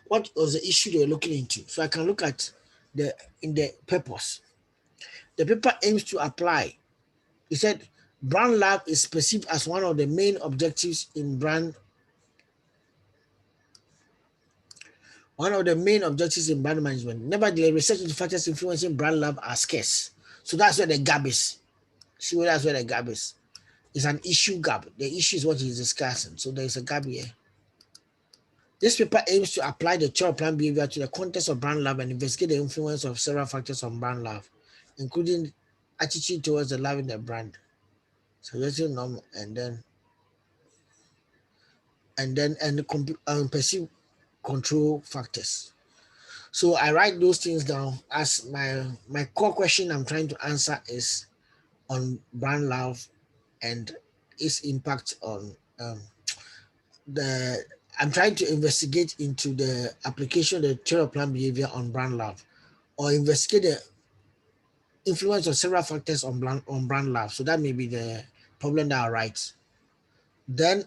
What was the issue they're looking into? So I can look at in the purpose. The paper aims to apply. He said brand love is perceived as one of the main objectives in brand. One of the main objectives in brand management. Nevertheless, research into factors influencing brand love are scarce. So that's where the gap is. See where that's where the gap is. It's an issue gap. The issue is what he's discussing. So there's a gap here. This paper aims to apply the theory of planned behavior to the context of brand love and investigate the influence of several factors on brand love, including attitude towards the love in the brand, suggesting norm, and perceived control factors. So I write those things down as my core question I'm trying to answer is on brand love and its impact on the. I'm trying to investigate into the application of the theory of planned behavior on brand love, or investigate the influence of several factors on brand love. So that may be the problem that I write. Then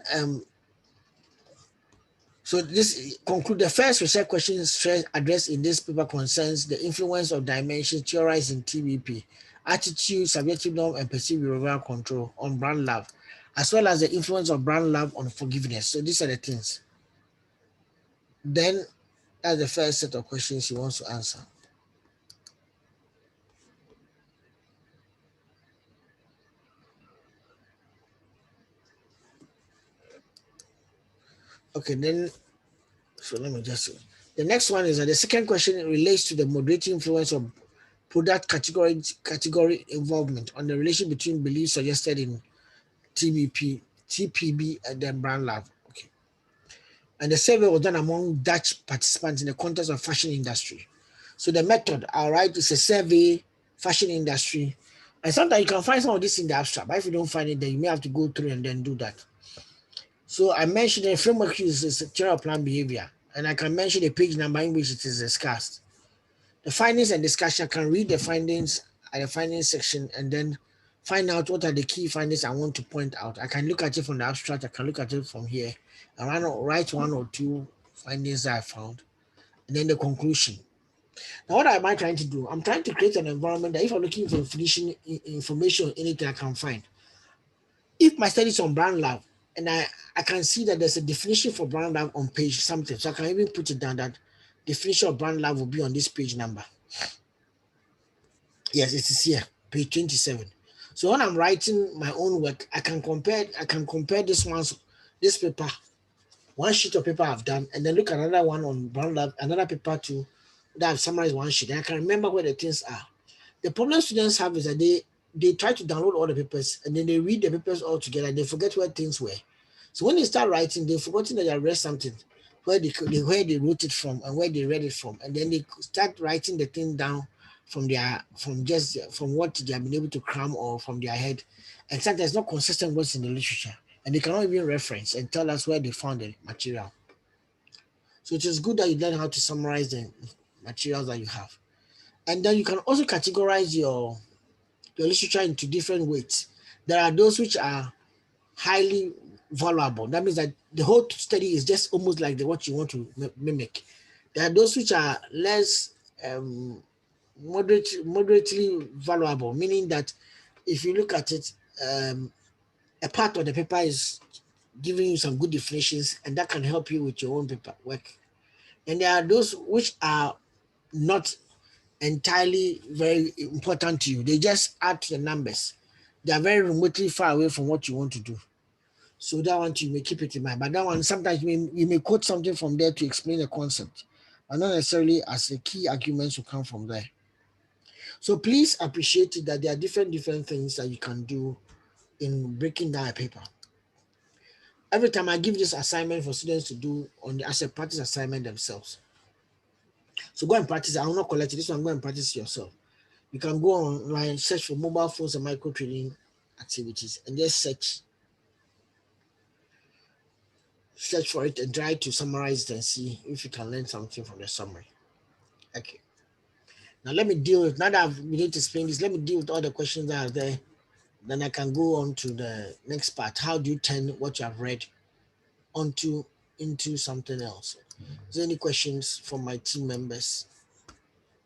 so this conclude the first research question addressed in this paper concerns the influence of dimensions theorized in TBP, attitude, subjective norm, and perceived behavioral control on brand love, as well as the influence of brand love on forgiveness. So these are the things. Then that's the first set of questions he wants to answer. Okay, then so let me just see. The next one is that the second question relates to the moderating influence of product category involvement on the relation between beliefs suggested in TPB, and then brand love. Okay. And the survey was done among Dutch participants in the context of fashion industry. So the method, all right, is a survey, fashion industry. And sometimes you can find some of this in the abstract, but if you don't find it, then you may have to go through and then do that. So I mentioned the framework uses theory of planned behavior, and I can mention the page number in which it is discussed. The findings and discussion, I can read the findings at the findings section and then find out what are the key findings I want to point out. I can look at it from the abstract, I can look at it from here, and write one or two findings that I found, and then the conclusion. Now, what am I trying to do? I'm trying to create an environment that if I'm looking for information, anything I can find. If my study is on brand love, and I can see that there's a definition for brand love on page something, so I can even put it down that definition of brand love will be on this page number. Yes, it is here, page 27. So when I'm writing my own work, I can compare this paper, one sheet of paper I've done, and then look at another one on brand lab, another paper too, that I've summarized one sheet. And I can remember where the things are. The problem students have is that they try to download all the papers and then they read the papers all together and they forget where things were. So when they start writing, they've forgotten that they read something, where they wrote it from and where they read it from, and then they start writing the thing down from what they have been able to cram or from their head, and sometimes not consistent what's in the literature, and they cannot even reference and tell us where they found the material. So it is good that you learn how to summarize the materials that you have, and then you can also categorize your literature into different weights. There are those which are highly valuable. That means that the whole study is just almost like what you want to mimic. There are those which are less moderately valuable, meaning that if you look at it, a part of the paper is giving you some good definitions, and that can help you with your own paper work. And there are those which are not entirely very important to you. They just add to the numbers. They are very remotely far away from what you want to do. So that one you may keep it in mind. But that one, sometimes you may quote something from there to explain the concept, and not necessarily as the key arguments will come from there. So please appreciate it that there are different things that you can do in breaking down a paper. Every time I give this assignment for students to do as a practice assignment themselves. So go and practice. I will not collect it. This one, go and practice yourself. You can go online, search for mobile phones and micro trading activities, and just search for it and try to summarize it and see if you can learn something from the summary. Okay. Now now that I've been able to explain this, let me deal with all the questions that are there. Then I can go on to the next part. How do you turn what you have read into something else? Is there any questions from my team members?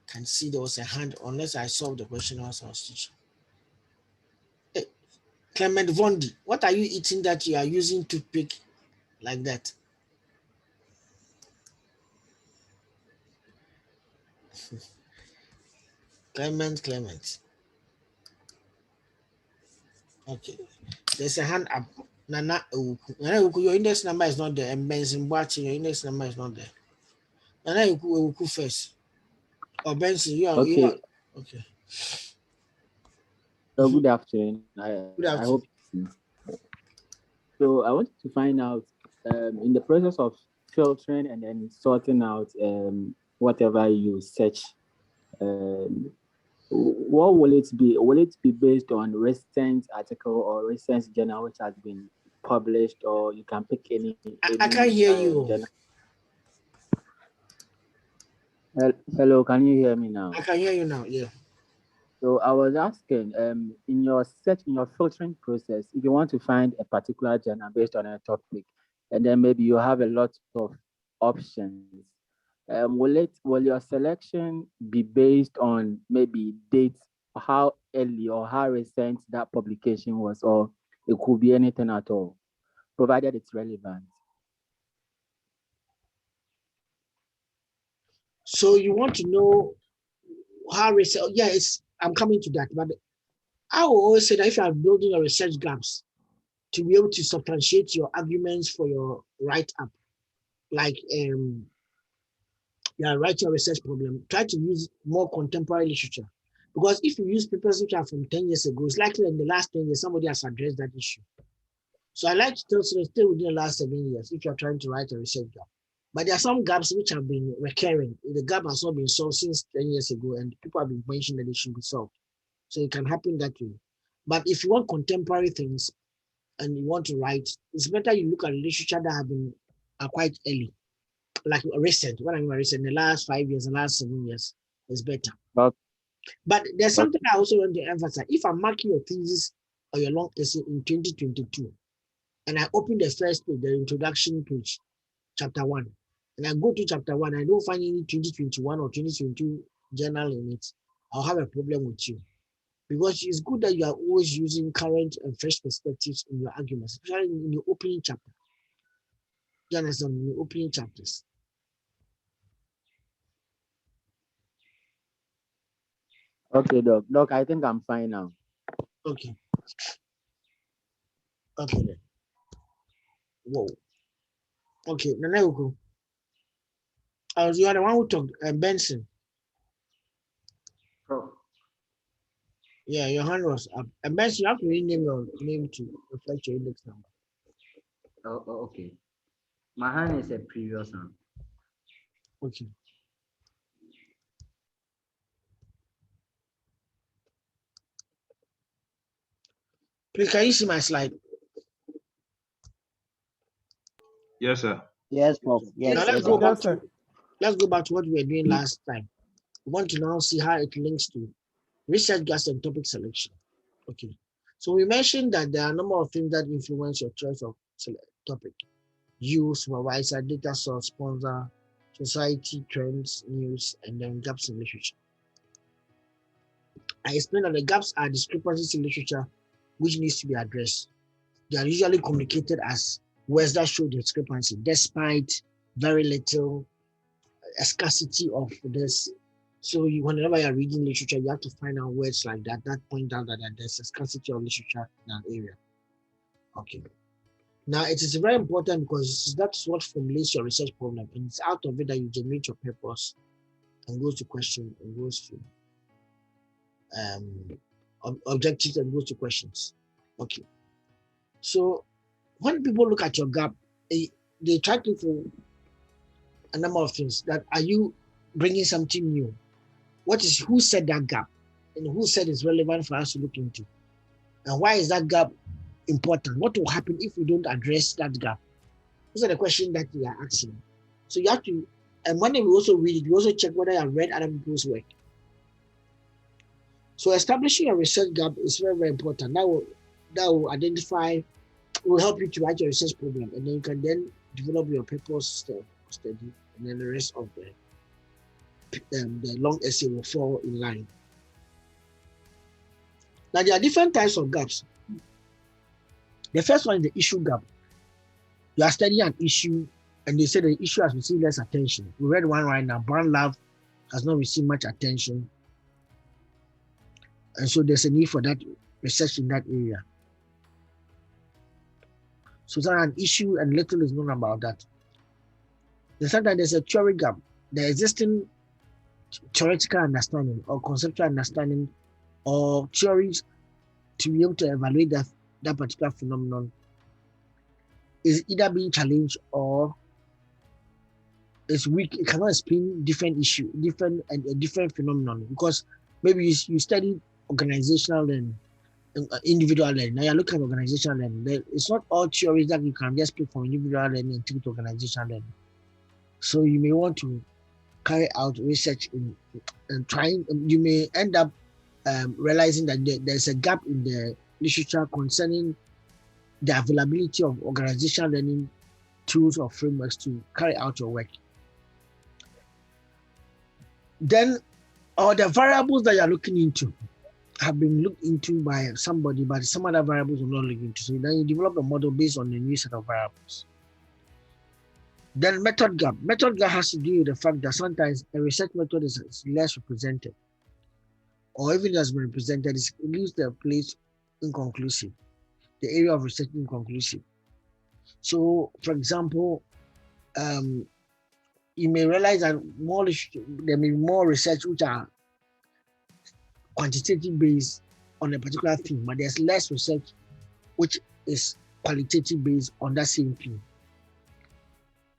Can see there was a hand, unless I solved the question as I was teaching. Hey, Clement Vondi, what are you eating that you are using toothpick like that? Clement. Okay. There's a hand up. Nana Ewuku, your index number is not there. And Benson Boateng, your index number is not there. Nana Ewuku first. Or Benson, you are Okay. okay. So good afternoon. Good I hope afternoon. you see. So I wanted to find out in the process of filtering and then sorting out whatever you search, um, what will it be? Will it be based on recent article or recent journal which has been published, or you can pick any I can't hear you. journal? Hello, can you hear me now? I can hear you now. Yeah. So I was asking, in your filtering process, if you want to find a particular journal based on a topic, and then maybe you have a lot of options, will your selection be based on maybe dates, how early or how recent that publication was, or it could be anything at all, provided it's relevant? So you want to know how research? Yeah, I'm coming to that, but I will always say that if you are building your research gaps to be able to substantiate your arguments for your write up, like you are writing a research problem, try to use more contemporary literature. Because if you use papers which are from 10 years ago, it's likely in the last 10 years somebody has addressed that issue. So I like to tell students stay within the last 7 years if you're trying to write a research gap. But there are some gaps which have been recurring. The gap has not been solved since 10 years ago, and people have been mentioning that it should be solved. So it can happen that way. But if you want contemporary things and you want to write, it's better you look at literature that have been quite early, like recent. What I mean by recent, the last 5 years, the last 7 years is better. Okay. But there's something I also want to emphasize. If I'm marking your thesis or your long essay in 2022, and I open the first page, the introduction page, chapter 1, and I go to chapter 1, I don't find any 2021 or 2022 journal in it, I'll have a problem with you. Because it's good that you are always using current and fresh perspectives in your arguments, especially in your opening chapter. You understand? In your opening chapters. Okay, Doc. Doc, I think I'm fine now. Okay. Okay then. Whoa. Okay, Nana Uku. You are the one who talked, Benson. Prof. Yeah, your hand was up. And Benson, you have to rename your name to reflect your index number. Okay. My hand is a previous one. Okay. Please, can you see my slide? Yes, sir. Yes, Prof. Now Yes, let's go sir. back to what we were doing last time. We want to now see how it links to research gaps and topic selection. Okay. So we mentioned that there are a number of things that influence your choice of topic. You, supervisor, data source, sponsor, society, trends, news, and then gaps in literature. I explained that the gaps are discrepancies in literature which needs to be addressed. They are usually communicated as words that show discrepancy, despite very little scarcity of this. So whenever you're reading literature, you have to find out words like that point out that there's a scarcity of literature in an area. Okay. Now it is very important because that's what formulates your research problem, and it's out of it that you generate your purpose and goes to question and goes to objectives and goes to questions. Okay. So when people look at your gap, they try to for a number of things. That are you bringing something new? Who said that gap, and who said it's relevant for us to look into, and why is that gap important? What will happen if we don't address that gap? Those are the questions that we are asking. So you have to, and when we also read it, we also check whether you have read other people's work. So establishing a research gap is very, very important. That will identify, will help you to write your research problem, and then you can then develop your papers study, and then the rest of the long essay will fall in line. Now there are different types of gaps. The first one is the issue gap. You are studying an issue, and they say the issue has received less attention. We read one right now. Brand love has not received much attention, and so there's a need for that research in that area. So sometimes an issue and little is known about that. Then sometimes there's a theory gap. The existing theoretical understanding or conceptual understanding or theories to be able to evaluate that particular phenomenon is either being challenged or is weak. It cannot explain different issue, different phenomenon, because maybe you study organizational learning, individual learning. Now you're looking at organizational learning. It's not all theories that you can just pick from individual learning and take it to organizational learning. So you may want to carry out research and trying. You may end up realizing that there's a gap in the literature concerning the availability of organizational learning tools or frameworks to carry out your work. Then all the variables that you're looking into have been looked into by somebody, but some other variables are not looked into. So then you develop a model based on the new set of variables. Then method gap. Method gap has to do with the fact that sometimes a research method is less represented, or even has been represented, it leaves the place inconclusive, the area of research inconclusive. So, for example, you may realize that there may be more research which are quantitative based on a particular theme, but there's less research which is qualitative based on that same theme.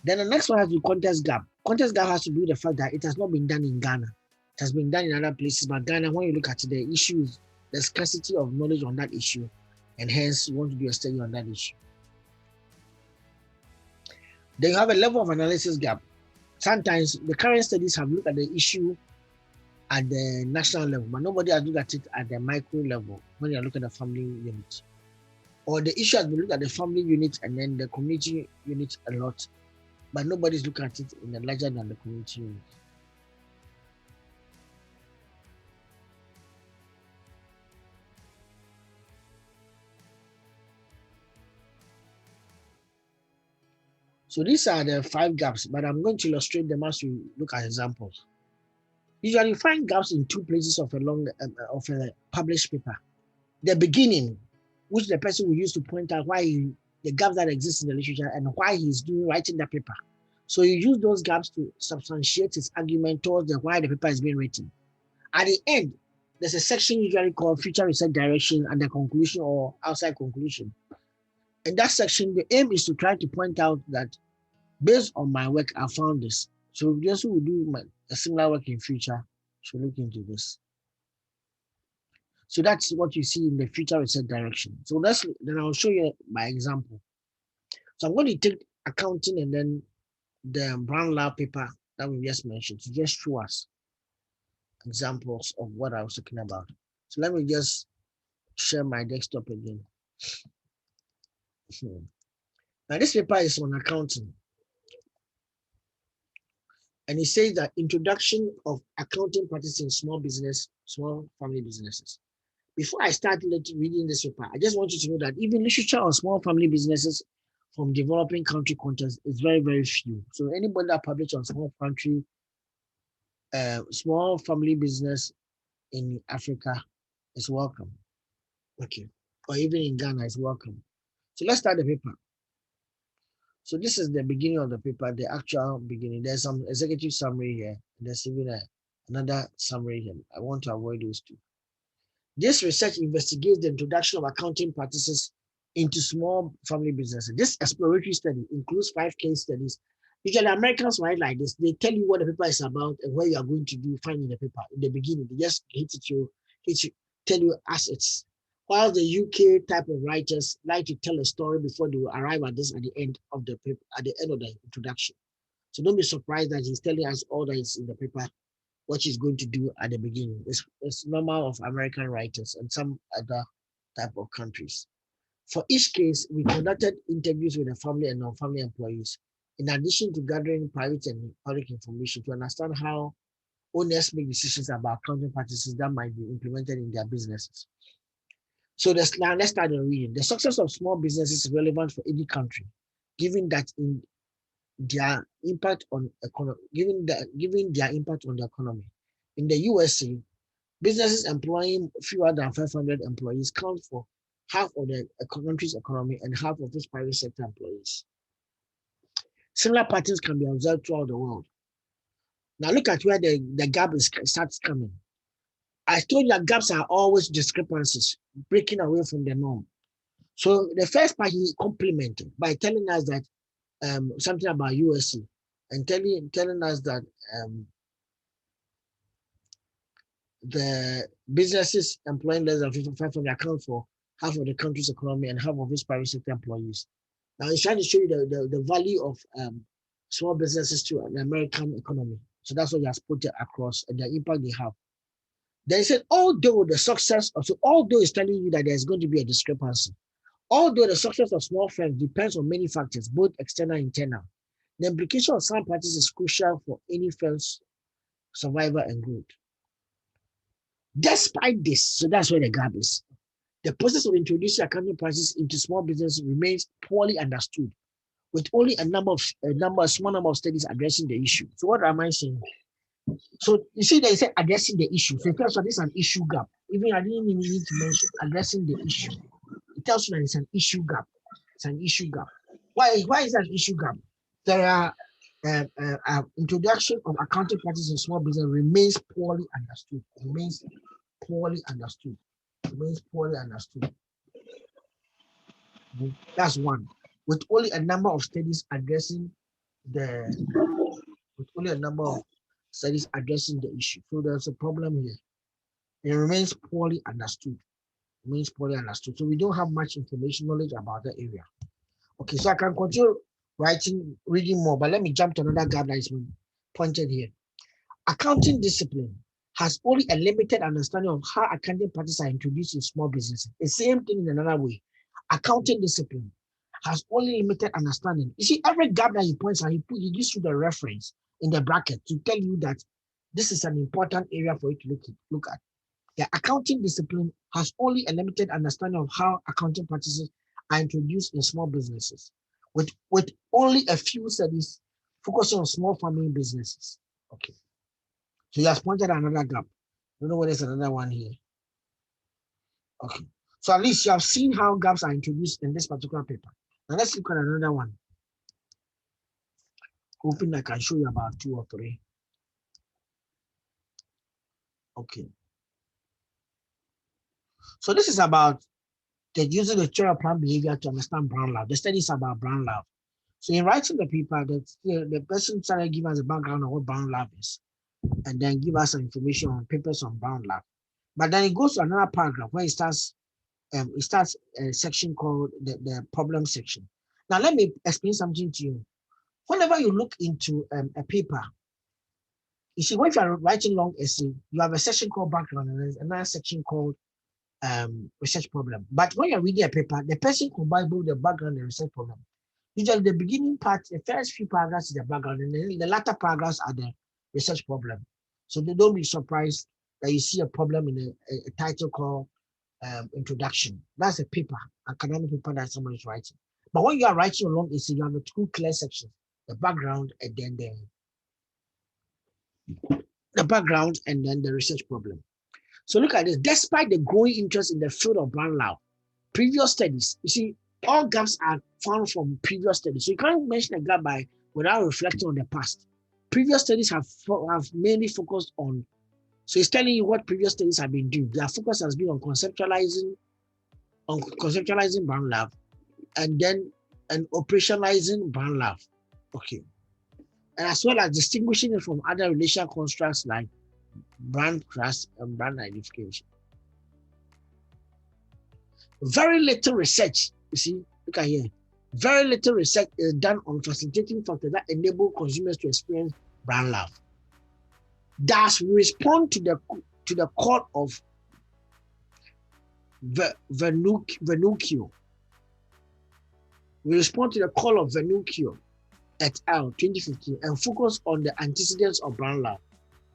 Then the next one has the context gap. Context gap has to do with the fact that it has not been done in Ghana. It has been done in other places, but Ghana, when you look at it, the issues, the scarcity of knowledge on that issue, and hence you want to do a study on that issue. Then you have a level of analysis gap. Sometimes the current studies have looked at the issue at the national level, but nobody has looked at it at the micro level when you look at the family unit. Or the issue has been looked at the family unit and then the community unit a lot, but nobody's looking at it in the larger than the community unit. So these are the 5 gaps, but I'm going to illustrate them as we look at examples. Usually you find gaps in 2 places of a published paper. The beginning, which the person will use to point out why the gaps that exist in the literature and why he's writing that paper. So you use those gaps to substantiate his argument towards why the paper is being written. At the end, there's a section usually called future research direction and the conclusion or outside conclusion. In that section, the aim is to try to point out that based on my work, I found this. So those who will do a similar work in future should look into this. So that's what you see in the future research direction. So then I'll show you my example. So I'm going to take accounting and then the Brown Lab paper that we just mentioned to just show us examples of what I was talking about. So let me just share my desktop again. Now this paper is on accounting. And it says that introduction of accounting practice in small family businesses. Before I start reading this paper, I just want you to know that even literature on small family businesses from developing country context is very, very few. So anybody that publishes on small family business in Africa is welcome. Okay. Or even in Ghana is welcome. So let's start the paper. So this is the beginning of the paper, the actual beginning. There's some executive summary here. There's even another summary here. I want to avoid those two. This research investigates the introduction of accounting practices into small family businesses. This exploratory study includes 5 case studies. Usually Americans write like this. They tell you what the paper is about and what you are going to do finding the paper. In the beginning, they just tell you assets. While the UK type of writers like to tell a story before they will arrive at this at the end of the paper, at the end of the introduction. So don't be surprised that he's telling us all that is in the paper, what he's going to do at the beginning. It's normal of American writers and some other type of countries. For each case, we conducted interviews with the family and non-family employees, in addition to gathering private and public information to understand how owners make decisions about accounting practices that might be implemented in their businesses. So let's start the reading. The success of small businesses is relevant for any country, given that in their impact on economy, given their impact on the economy. In the USA, businesses employing fewer than 500 employees count for half of the country's economy, and half of its private sector employees. Similar patterns can be observed throughout the world. Now look at where the gap starts coming. I told you that gaps are always discrepancies, breaking away from the norm. So the first part he complemented by telling us that something about USC and telling us that the businesses employing less than 500 account for half of the country's economy and half of its private sector employees. Now he's trying to show you the value of small businesses to the American economy. So that's what he has put it across and the impact they have. Then he said, although he's telling you that there's going to be a discrepancy, although the success of small firms depends on many factors, both external and internal, the implication of sound practice is crucial for any firm's survival and growth. Despite this, so that's where the gap is. The process of introducing accounting practices into small business remains poorly understood, with only a small number of studies addressing the issue. So what am I saying? So you see, they say addressing the issue. So it tells you this is an issue gap. Even I didn't even need to mention addressing the issue. It tells you that it's an issue gap. It's an issue gap. Why is that an issue gap? There are introduction of accounting practices in small business remains poorly understood. Remains poorly understood. That's one. With only a number of studies addressing the issue. So there's a problem here. It remains poorly understood. So we don't have much knowledge about that area. Okay, so I can continue reading more, but let me jump to another gap that is pointed here. Accounting discipline has only a limited understanding of how accounting practices are introduced in small businesses. The same thing in another way. Accounting discipline has only limited understanding. You see, every gap that he points out, he gives you the reference in the bracket to tell you that this is an important area for you to look at. The accounting discipline has only a limited understanding of how accounting practices are introduced in small businesses, with only a few studies focusing on small family businesses. Okay. So he has pointed out another gap. I don't know whether there's another one here. Okay. So at least you have seen how gaps are introduced in this particular paper. Now let's look at another one. Hoping I can show you about 2 or 3. Okay. So this is about using the theory of planned behavior to understand brand love. The study is about brand love. So in writing the paper, the person started to give us a background on what brand love is, and then give us some information on papers on brand love. But then it goes to another paragraph where it starts a section called the problem section. Now let me explain something to you. Whenever you look into a paper, you see, when you are writing long essay, you have a section called background and there's another section called research problem. But when you're reading a paper, the person combines both the background and research problem. Usually the beginning part, the first few paragraphs is the background, and then the latter paragraphs are the research problem. So don't be surprised that you see a problem in a title called introduction. That's a paper, academic paper that someone is writing. But when you are writing a long essay, you have the 2 clear sections, the background and then the research problem. So look at this. Despite the growing interest in the field of brand love, previous studies, you see, all gaps are found from previous studies. So you can't mention a gap without reflecting on the past. Previous studies have mainly focused on, so it's telling you what previous studies have been doing. Their focus has been on conceptualizing brand love and operationalizing brand love. Okay. And as well as distinguishing it from other relational constructs like brand trust and brand identification. Very little research, you see, look at here. Very little research is done on facilitating factors that enable consumers to experience brand love. Thus, we respond to the call of Venuccio. We respond to the call of Venuccio et al. 2015 and focus on the antecedents of brand love.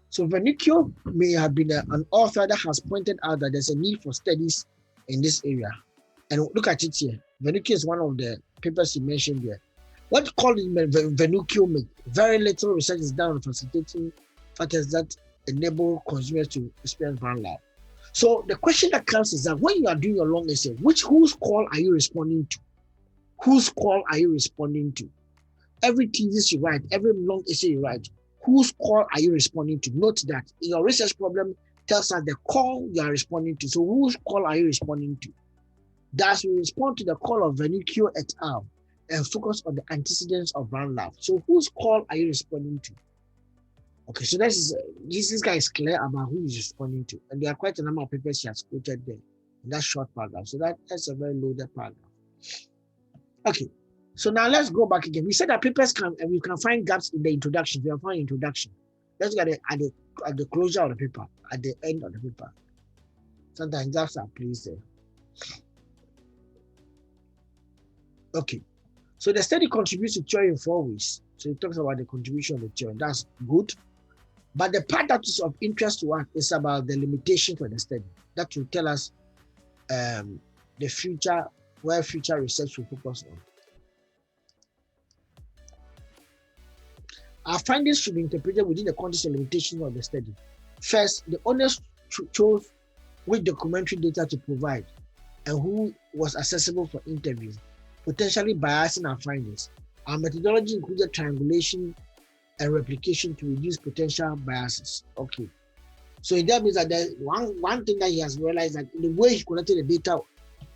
So Venuccio may have been an author that has pointed out that there's a need for studies in this area. And look at it here. Venuccio is one of the papers he mentioned here. What called Venuccio make? Very little research is done on facilitating factors that enable consumers to experience brand love. So the question that comes is that when you are doing your long essay, whose call are you responding to? Whose call are you responding to? Every thesis you write, every long essay you write, whose call are you responding to? Note that your research problem tells us the call you are responding to. So whose call are you responding to? Thus, we respond to the call of Venuccio et al. And focus on the antecedents of round love. So whose call are you responding to? Okay, so this guy is clear about who he's responding to. And there are quite a number of papers he has quoted there in that short paragraph. So that's a very loaded paragraph. Okay, so now let's go back again. We said that papers can, and we can find gaps in the introduction. We can find introduction. Let's get it at the closure of the paper, at the end of the paper. Sometimes gaps are placed there. Okay, so the study contributes to theory in 4 ways. So it talks about the contribution of the theory. That's good. But the part that is of interest to us is about the limitation for the study. That will tell us the future, where future research will focus on. Our findings should be interpreted within the context and limitations of the study. First, the owners chose which documentary data to provide and who was accessible for interviews, potentially biasing our findings. Our methodology included triangulation and replication to reduce potential biases. Okay. So that means that there's one thing that he has realized, that the way he collected the data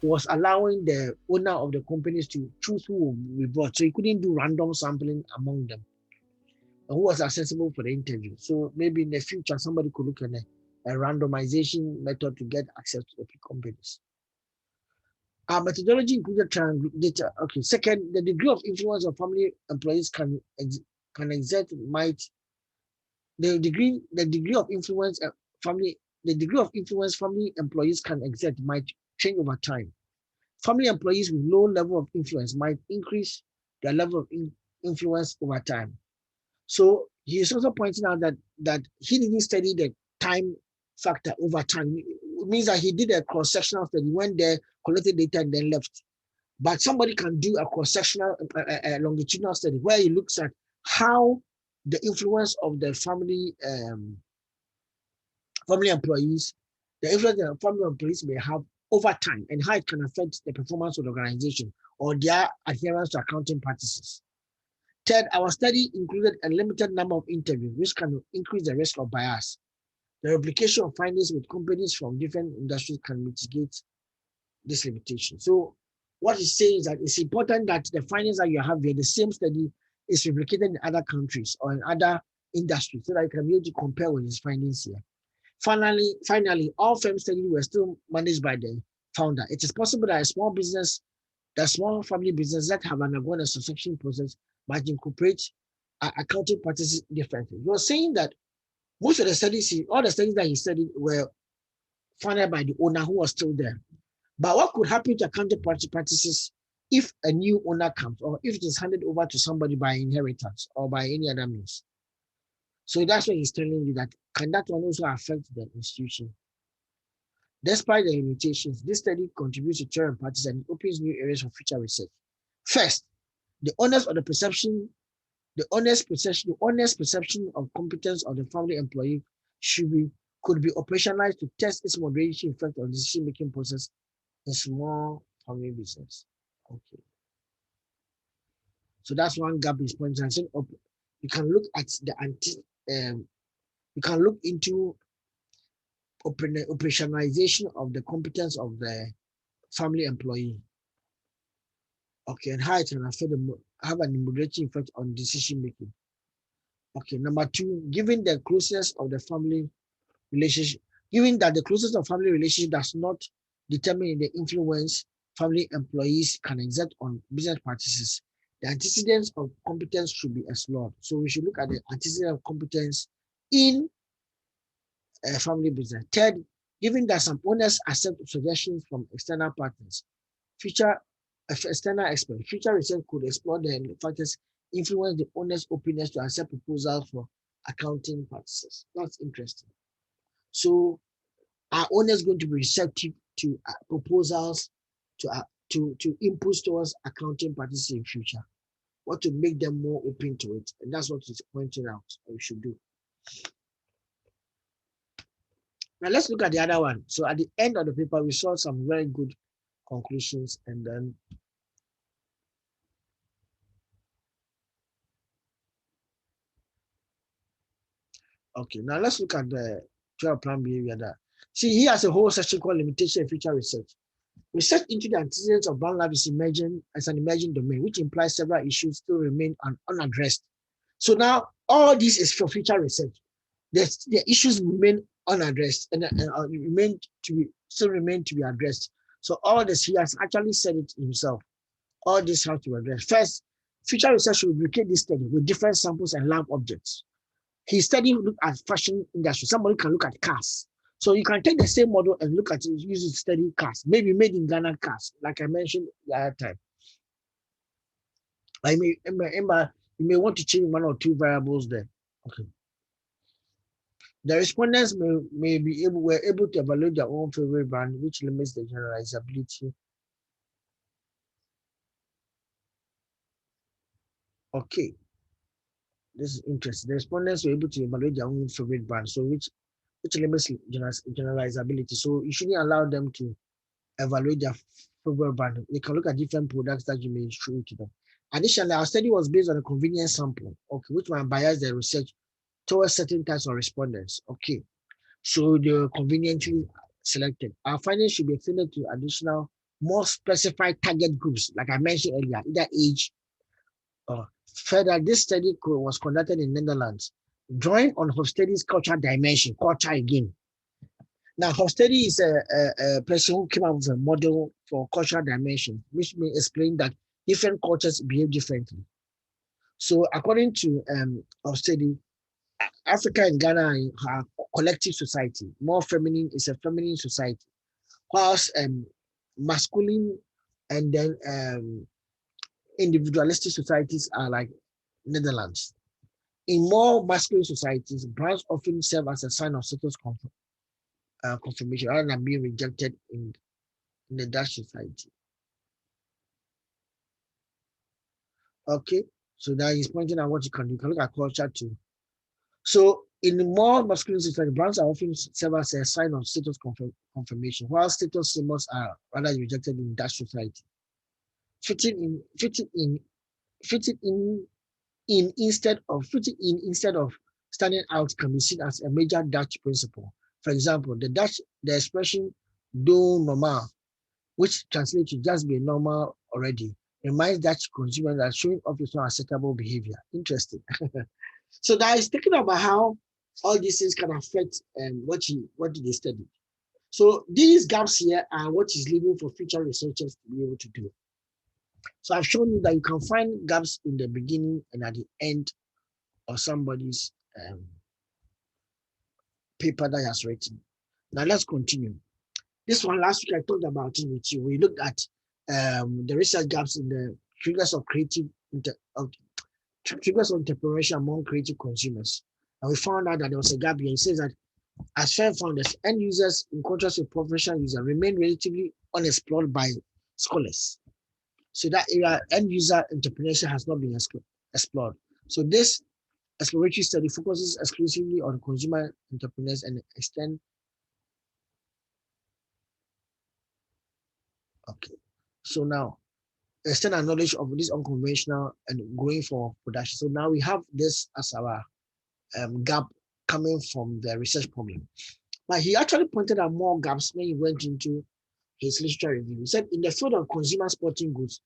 was allowing the owner of the companies to choose who will be brought. So he couldn't do random sampling among them. And who was accessible for the interview. So maybe in the future, somebody could look at a randomization method to get access to the companies. Our methodology included data. Okay. Second, the degree of influence of family employees can exert might. The degree of influence family employees can exert might change over time. Family employees with low level of influence might increase their level of influence over time. So he is also pointing out that he didn't study the time factor over time. It means that he did a cross-sectional study, went there, collected data, and then left. But somebody can do a cross-sectional, longitudinal study where he looks at how the influence of the family employees, the influence that family employees may have over time, and how it can affect the performance of the organization or their adherence to accounting practices. Third, our study included a limited number of interviews, which can increase the risk of bias. The replication of findings with companies from different industries can mitigate this limitation. So what he's saying is that it's important that the findings that you have here, the same study, is replicated in other countries or in other industries, so that you can be able to compare with his findings here. Finally, all firm studies were still managed by the founder. It is possible that a small family business that have undergone a succession process might incorporate accounting practices differently. You're saying that most of the studies, all the studies that he studied were funded by the owner who was still there. But what could happen to accounting practices if a new owner comes, or if it is handed over to somebody by inheritance or by any other means? So that's why he's telling you that, can that one also affect the institution? Despite the limitations, this study contributes to theory and practice and opens new areas for future research. First, the honest perception of competence of the family employee could be operationalized to test its moderation effect on decision-making process in small family business. Okay. So that's one gap is pointing. I said you can look at you can look into operationalization of the competence of the family employee. Okay, and how it can have an moderating effect on decision making. Okay, number two, given that the closeness of family relationship does not determine the influence family employees can exert on business practices, the antecedents of competence should be explored. So we should look at the antecedents of competence in a family business. Third, given that some owners accept suggestions from external partners, external experts, future research could explore the factors influence the owner's openness to accept proposals for accounting practices. That's interesting. So are owners going to be receptive to proposals, to inputs towards accounting practices in future? What to make them more open to it? And that's what he's pointing out we should do. Now let's look at the other one. So at the end of the paper, we saw some very good conclusions, and then okay, now let's look at the 12 plan behavior that. See, he has a whole section called limitation and future research. Research into the antecedents of bank life is emerging as an emerging domain, which implies several issues still remain unaddressed. So now all this is for future research. The issues remain unaddressed and still remain to be addressed. So all this, he has actually said it himself. All this has to be addressed. First, future research should replicate this study with different samples and lab objects. He studied look at fashion industry. Somebody can look at cars. So you can take the same model and look at it, use it to study cars, maybe made in Ghana cars, like I mentioned the other time. You may want to change one or two variables there. Okay. The respondents were able to evaluate their own favorite brand, which limits the generalizability. Okay. This is interesting. The respondents were able to evaluate their own favorite brand, so which limits generalizability. So you shouldn't allow them to evaluate their favorite brand. They can look at different products that you may show to them. Additionally, our study was based on a convenience sample, okay, which might bias the research towards certain types of respondents. Okay, so they were conveniently selected. Our findings should be extended to additional, more specified target groups, like I mentioned earlier, either age or further. This study was conducted in Netherlands, drawing on Hofstede's cultural dimension, culture again. Now, Hofstede is a person who came up with a model for cultural dimension, which may explain that different cultures behave differently. So, according to Hofstede, Africa and Ghana are collective society. More feminine is a feminine society, whilst masculine and then individualistic societies are like Netherlands. In more masculine societies, brands often serve as a sign of status confirmation rather than being rejected in the Dutch society. Okay, so now he's pointing out what you can do. You can look at culture too. So in the more masculine society, brands are often serve as a sign of status confirmation, while status symbols are rather rejected in Dutch society. Fitting in instead of standing out can be seen as a major Dutch principle. For example, the expression "do normal," which translates to just be normal already, reminds Dutch consumers that showing off is not acceptable behavior. Interesting. So that is thinking about how all these things can affect what they study. So these gaps here are what is leaving for future researchers to be able to do. So I've shown you that you can find gaps in the beginning and at the end of somebody's paper that he has written. Now let's continue. This one last week I talked about it with you. We looked at the research gaps in the triggers of triggers of entrepreneurship among creative consumers. And we found out that there was a gap here. It says that as firm founders, end users, in contrast with professional users, remain relatively unexplored by scholars. So that area, end user entrepreneurship, has not been explored. So this exploratory study focuses exclusively on consumer entrepreneurs and extend. Okay. So now extend our knowledge of this unconventional and going for production. So now we have this as our gap coming from the research problem. But he actually pointed out more gaps when he went into his literature review. He said in the field of consumer sporting goods,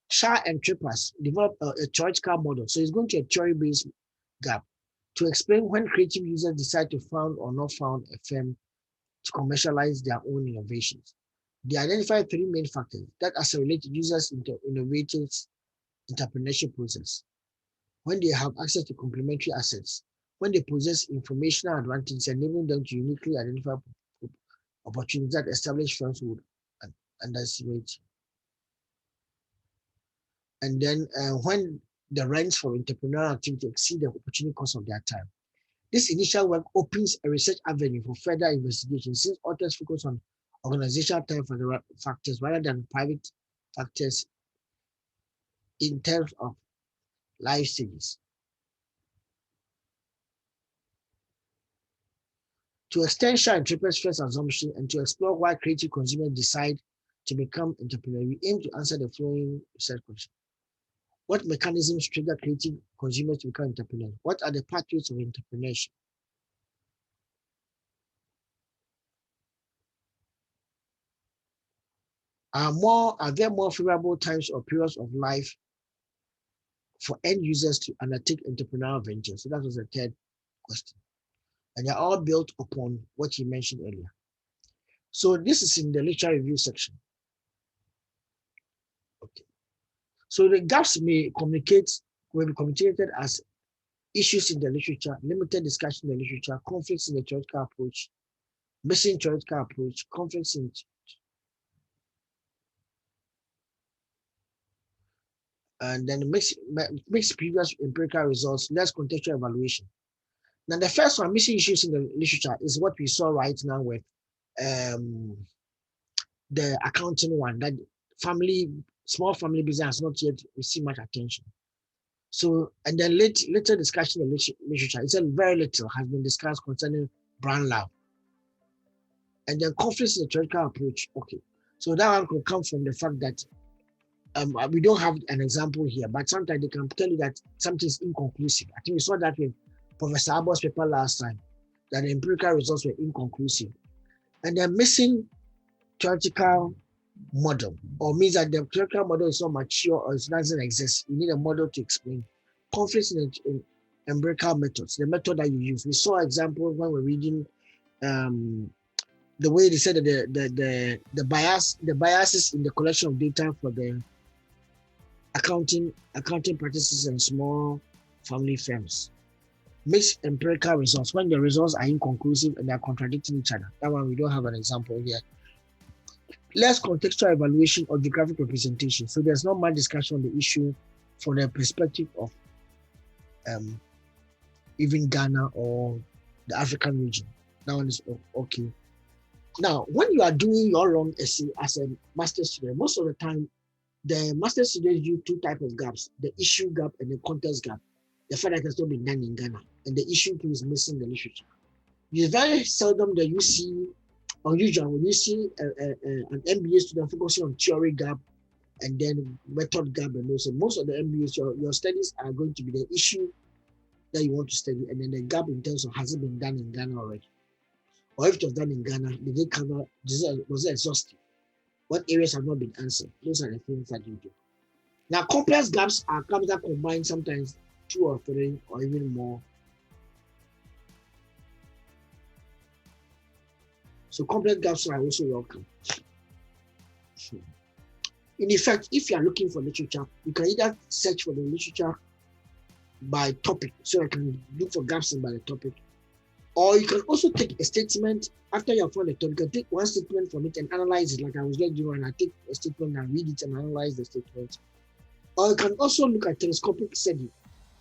Shah and Trippers developed a theoretical model. So he's going to a theory-based gap to explain when creative users decide to found or not found a firm to commercialize their own innovations. They identified three main factors that accelerate users into innovators' entrepreneurship process. When they have access to complementary assets, when they possess informational advantages, enabling them to uniquely identify opportunities that established firms would underestimate. And then when the rents for entrepreneurial activity exceed the opportunity cost of their time. This initial work opens a research avenue for further investigation since authors focus on organizational time factors rather than private factors in terms of life stages. to extend share interpret first assumption and to explore why creative consumers decide to become entrepreneurs, we aim to answer the following research question. What mechanisms trigger creative consumers to become entrepreneurs? What are the pathways of entrepreneurship? Are there more favorable times or periods of life for end users to undertake entrepreneurial ventures? So that was the third question. And they're all built upon what you mentioned earlier. So this is in the literature review section. Okay. So the gaps will be communicated as issues in the literature, limited discussion in the literature, conflicts in the theoretical approach, missing theoretical approach, conflicts in and then mix previous empirical results, less contextual evaluation. Now, the first one, missing issues in the literature, is what we saw right now with the accounting one, that small family business has not yet received much attention. So, and then later discussion in literature, it's very little has been discussed concerning brand love. And then conflicts in the theoretical approach. Okay, so that one could come from the fact that we don't have an example here, but sometimes they can tell you that something is inconclusive. I think we saw that with Professor Abbas' paper last time, that the empirical results were inconclusive. And they're missing theoretical model, or means that the theoretical model is not mature or it doesn't exist. You need a model to explain. Conflicts in empirical methods, the method that you use. We saw examples when we're reading the way they said that the biases in the collection of data for the accounting practices and small family firms. Mixed empirical results, when the results are inconclusive and they're contradicting each other. That one we don't have an example here. Less contextual evaluation or geographic representation. So there's not much discussion on the issue from the perspective of even Ghana or the African region. That one is okay. Now, when you are doing your long essay as a master's student, most of the time, the master's students use two types of gaps, the issue gap and the context gap. The fact that has not been done in Ghana, and the issue is missing the literature. It's very seldom that you see, unusual, when you see an MBA student focusing on theory gap and then method gap, and also most of the MBAs, your studies are going to be the issue that you want to study, and then the gap in terms of has it been done in Ghana already? Or if it was done in Ghana, did they cover, was it exhaustive? What areas have not been answered? Those are the things that you do. Now, complex gaps are gaps that combine sometimes 2 or 3 or even more. So complex gaps are also welcome. In effect, if you are looking for literature, you can either search for the literature by topic, so I can look for gaps in by the topic, or you can also take a statement after you have found the topic. You can take one statement from it and analyze it, like I was going to do, and I take a statement and read it and analyze the statement. Or you can also look at telescopic study,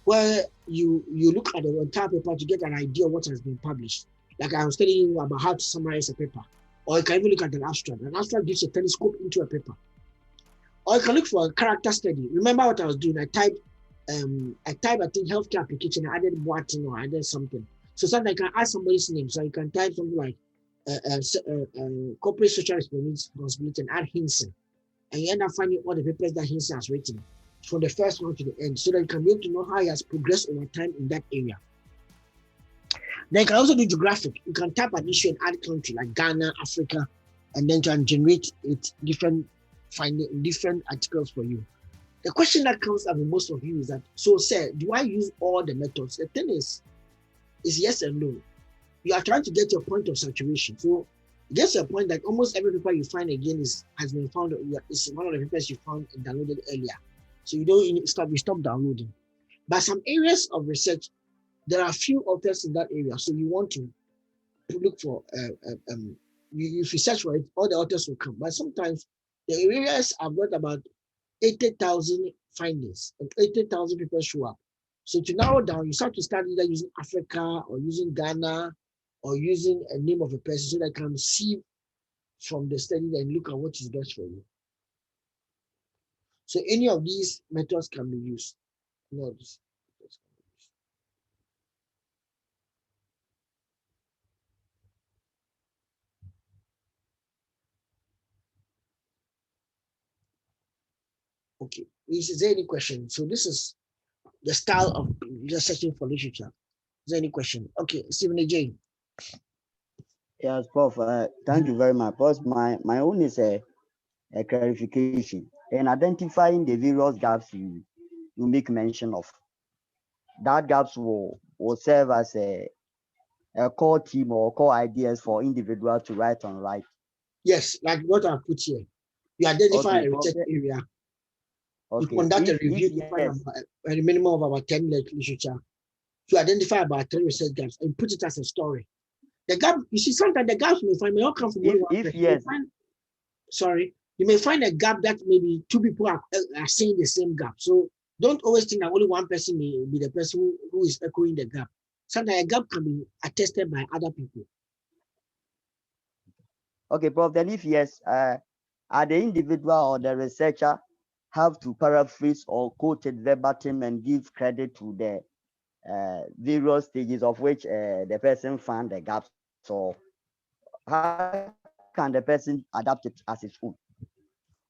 where you look at the entire paper to get an idea of what has been published. Like I was telling you about how to summarize a paper. Or you can even look at an abstract. An abstract gives a telescope into a paper. Or you can look for a character study. Remember what I was doing? I typed, I think, healthcare application. I added Boateng or I added something. So sometimes I can add somebody's name. So you can type something like corporate social responsibility and add Hinson. And you end up finding all the papers that Hinson has written from the first one to the end, so that you can be able to know how he has progressed over time in that area. Then you can also do geographic. You can type an issue and add country like Ghana, Africa, and then try and generate different articles for you. The question that comes up with most of you is that, so sir, do I use all the methods? The thing is yes and no. You are trying to get your point of saturation. So it gets to a point that almost every paper you find again has been found, is one of the papers you found and downloaded earlier. So you stop downloading. But some areas of research, there are few authors in that area. So you want to look for, if you search for it, all the authors will come. But sometimes the areas have got about 80,000 findings and 80,000 people show up. So to narrow down, you start to start either using Africa or using Ghana or using a name of a person so that you can see from the study and look at what is best for you. So any of these methods can be used. Okay. Is there any question? So this is the style of just searching for literature. Is there any question? Okay, Stephen A. J. Yes, Prof. Thank you very much. Because my own is a clarification in identifying the various gaps you make mention of. That gaps will serve as a core team or core ideas for individuals to write on, right? Yes, like what I put here. You identify Okay, a Prof. research area. You Okay, conduct a if review. You find yes, about a minimum of about 10 literature. You identify about 3 research gaps and put it as a story. The gap, you see, sometimes the gaps may all come from only one if person. yes, You may find a gap that maybe two people are saying the same gap. So don't always think that only one person may be the person who is echoing the gap. Sometimes a gap can be attested by other people. okay, Prof. Then if yes, are the individual or the researcher have to paraphrase or quote it verbatim and give credit to the various stages of which the person found the gaps, or how can the person adapt it as its own?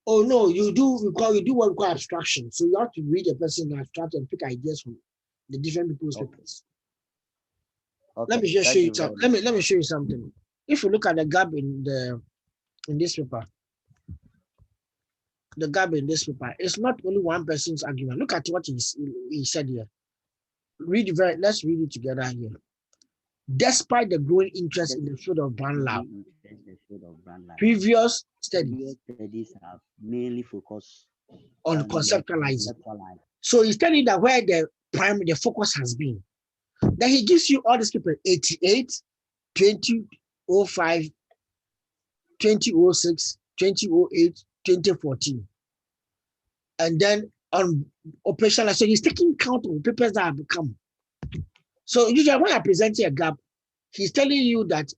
Oh no, you do what we call abstraction. So you have to read a person and abstract and pick ideas from the different people's Okay, papers. Let okay, me just show thank you you very something. much. Let me show you something. If you look at the gap in this paper, it's not only one person's argument. Look at what he said here. Let's read it together here. Despite the growing interest in the field of brand lab, previous studies Studies have mainly focused on on conceptualizing. conceptualizing. So he's telling you that where the focus has been. Then he gives you all these people 88, 2005, 2006, 2008, 2014. And then on operational, so he's taking count of papers that have come. So usually when I present a gap, he's telling you that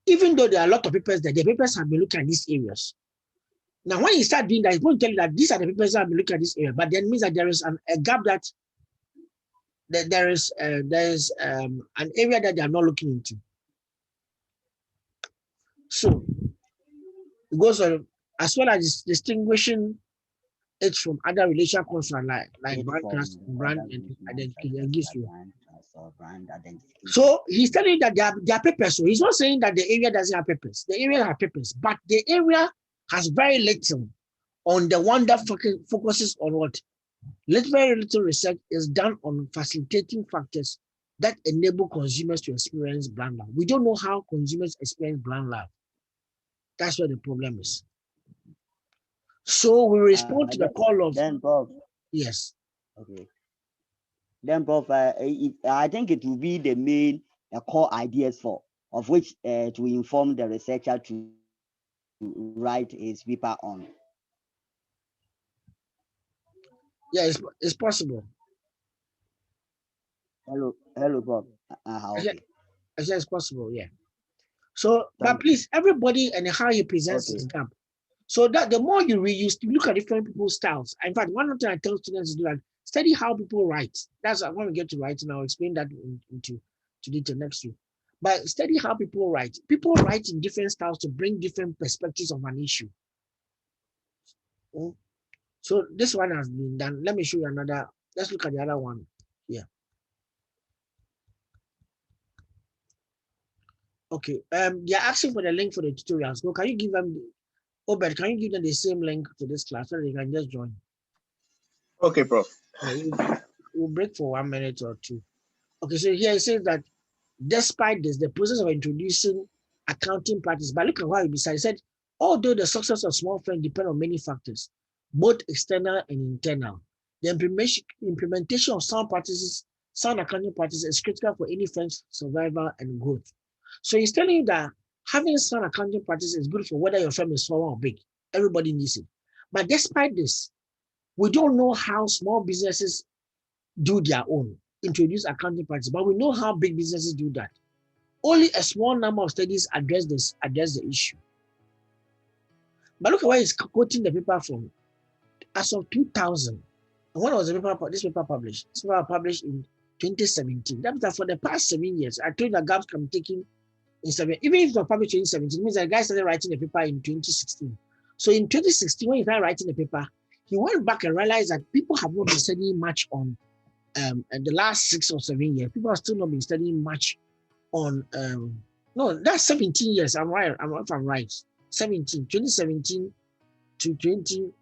even though there are a lot of papers there, the papers have been looking at these areas. Now, when you start doing that, he's going to tell you that these are the papers that have been looking at this area, but then means that there is a gap that there is an area that they are not looking into. So it goes on as well as distinguishing it from other relational concepts like brand identification and gives you. So he's telling you that there are papers. So he's not saying that the area doesn't have papers. The area has papers, but the area has very little on the one that focuses on what? Very little research is done on facilitating factors that enable consumers to experience brand love. We don't know how consumers experience brand love. That's where the problem is. So we respond to the call of then Prof. yes. Okay. Then Prof, I think it will be the main core ideas of which to inform the researcher to write his paper on. Yeah, it's possible. Hello, Prof. Okay. I said it's possible, yeah. So, but please, everybody and how he presents his gap. So that the more you read, you look at different people's styles. In fact, one thing I tell students is do that study how people write. That's when we get to writing. I'll explain that into detail next week. But study how people write. People write in different styles to bring different perspectives of an issue. So this one has been done. Let me show you another. Let's look at the other one here. Okay. They're asking for the link for the tutorials. So can you give them Obed, can you give them the same link to this class so they can just join? Okay, Prof. We'll break for 1 minute or two. Okay, so here it says that despite this, the process of introducing accounting practice, but look at what he decided. He said, although the success of small firms depend on many factors, both external and internal, the implementation of sound accounting practices is critical for any firm's survival and growth. So he's telling you that having sound accounting practices is good for whether your firm is small or big. Everybody needs it. But despite this, we don't know how small businesses do their own, introduce accounting practices, but we know how big businesses do that. Only a small number of studies address the issue. But look at where he's quoting the paper from. As of 2000, and when was this paper published? This paper published in 2017. That means that for the past 7 years, I told you that gaps can be taken in 7. Even if it was published in 2017, it means that the guy started writing the paper in 2016. So in 2016, when he started writing the paper, he went back and realized that people have not been studying much on the last 6 or 7 years. People have still not been studying much on no, that's 17 years. I'm right. If I'm right. 2017 to 2000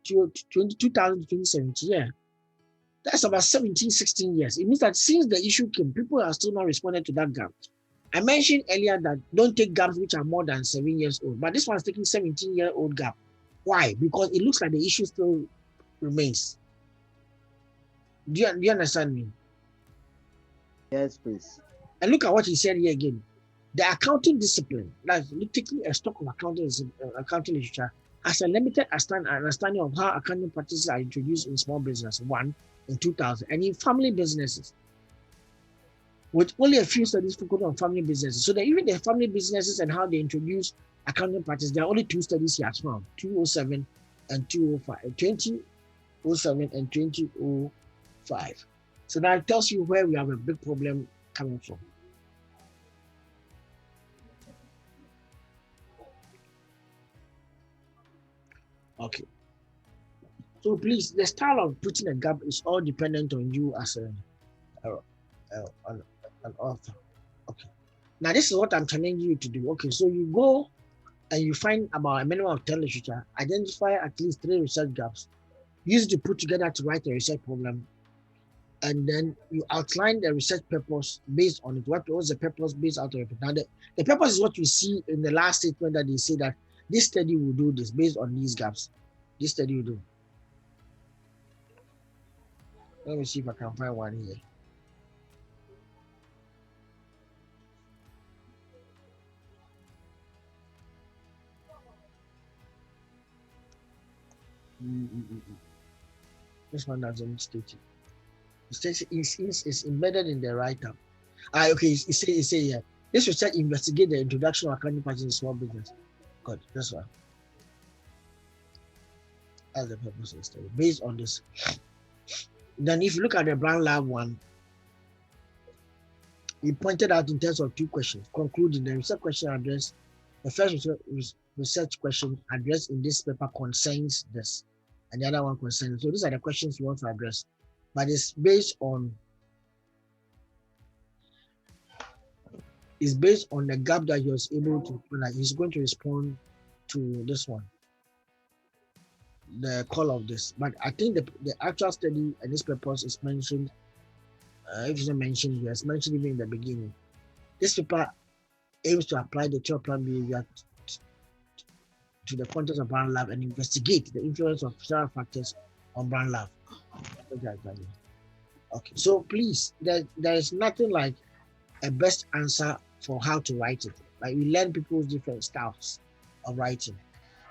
to 2017. Yeah. That's about 17, 16 years. It means that since the issue came, people are still not responding to that gap. I mentioned earlier that don't take gaps which are more than 7 years old, but this one's taking 17-year-old gap. Why? Because it looks like the issue still remains. Do you understand me? Yes, please. And look at what he said here again. The accounting discipline, like taking a stock of accounting literature, has a limited understanding of how accounting practices are introduced in small business, one, in 2000, and in family businesses, with only a few studies focused on family businesses. So that even the family businesses and how they introduce accounting practices, there are only 2 studies he has found, 207 and 205, 2007 and 2005. So that tells you where we have a big problem coming from. Okay. So please, the style of putting a gap is all dependent on you as an author. Okay. Now this is what I'm challenging you to do. Okay, so you go and you find about a minimum of 10 literature, identify at least 3 research gaps, use it to put together to write a research problem, and then you outline the research purpose based on it. What was the purpose based out of it? Now the purpose is what you see in the last statement that they say that this study will do this based on these gaps. This study will do. Let me see if I can find one here. This one doesn't state it. It says it's embedded in the write-up. Okay, it says here. This research investigate the introduction of accounting practices in small business. Good, this one. That's the purpose of the study. Based on this. Then if you look at the Brown Lab one, he pointed out in terms of 2 questions. Concluding the research question address, the first research question addressed in this paper concerns this, and the other one concerns. So these are the questions you want to address, but it's based on the gap that he was able to. Like he's going to respond to this one, the call of this. But I think the actual study and this purpose is mentioned. If it's not mentioned here, it's mentioned even in the beginning. This paper aims to apply the 12-plan behavior to the context of brand love and investigate the influence of several factors on brand love. Okay, so please, there is nothing like a best answer for how to write it. Like we learn people's different styles of writing.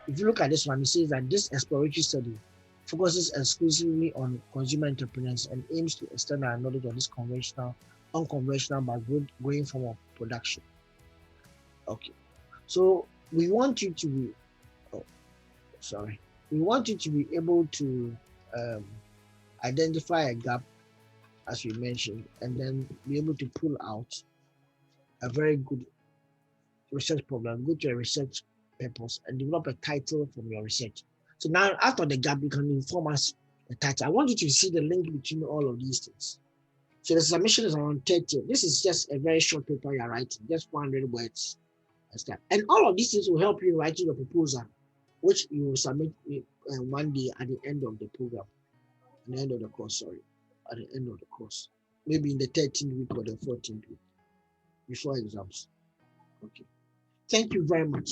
If you look at this one, it says that this exploratory study focuses exclusively on consumer entrepreneurs and aims to extend our knowledge of this unconventional but growing form of production. Okay, so we want you to be, we want you to be able to identify a gap, as we mentioned, and then be able to pull out a very good research problem, go to a research purpose, and develop a title from your research. So now, after the gap, you can inform us the title. I want you to see the link between all of these things. So the submission is around 30. This is just a very short paper you're writing, just 400 words and stuff. And all of these things will help you writing a proposal, which you will submit one day at the end of the program, at the end of the course, at the end of the course. Maybe in the 13th week or the 14th week, before exams. Okay. Thank you very much.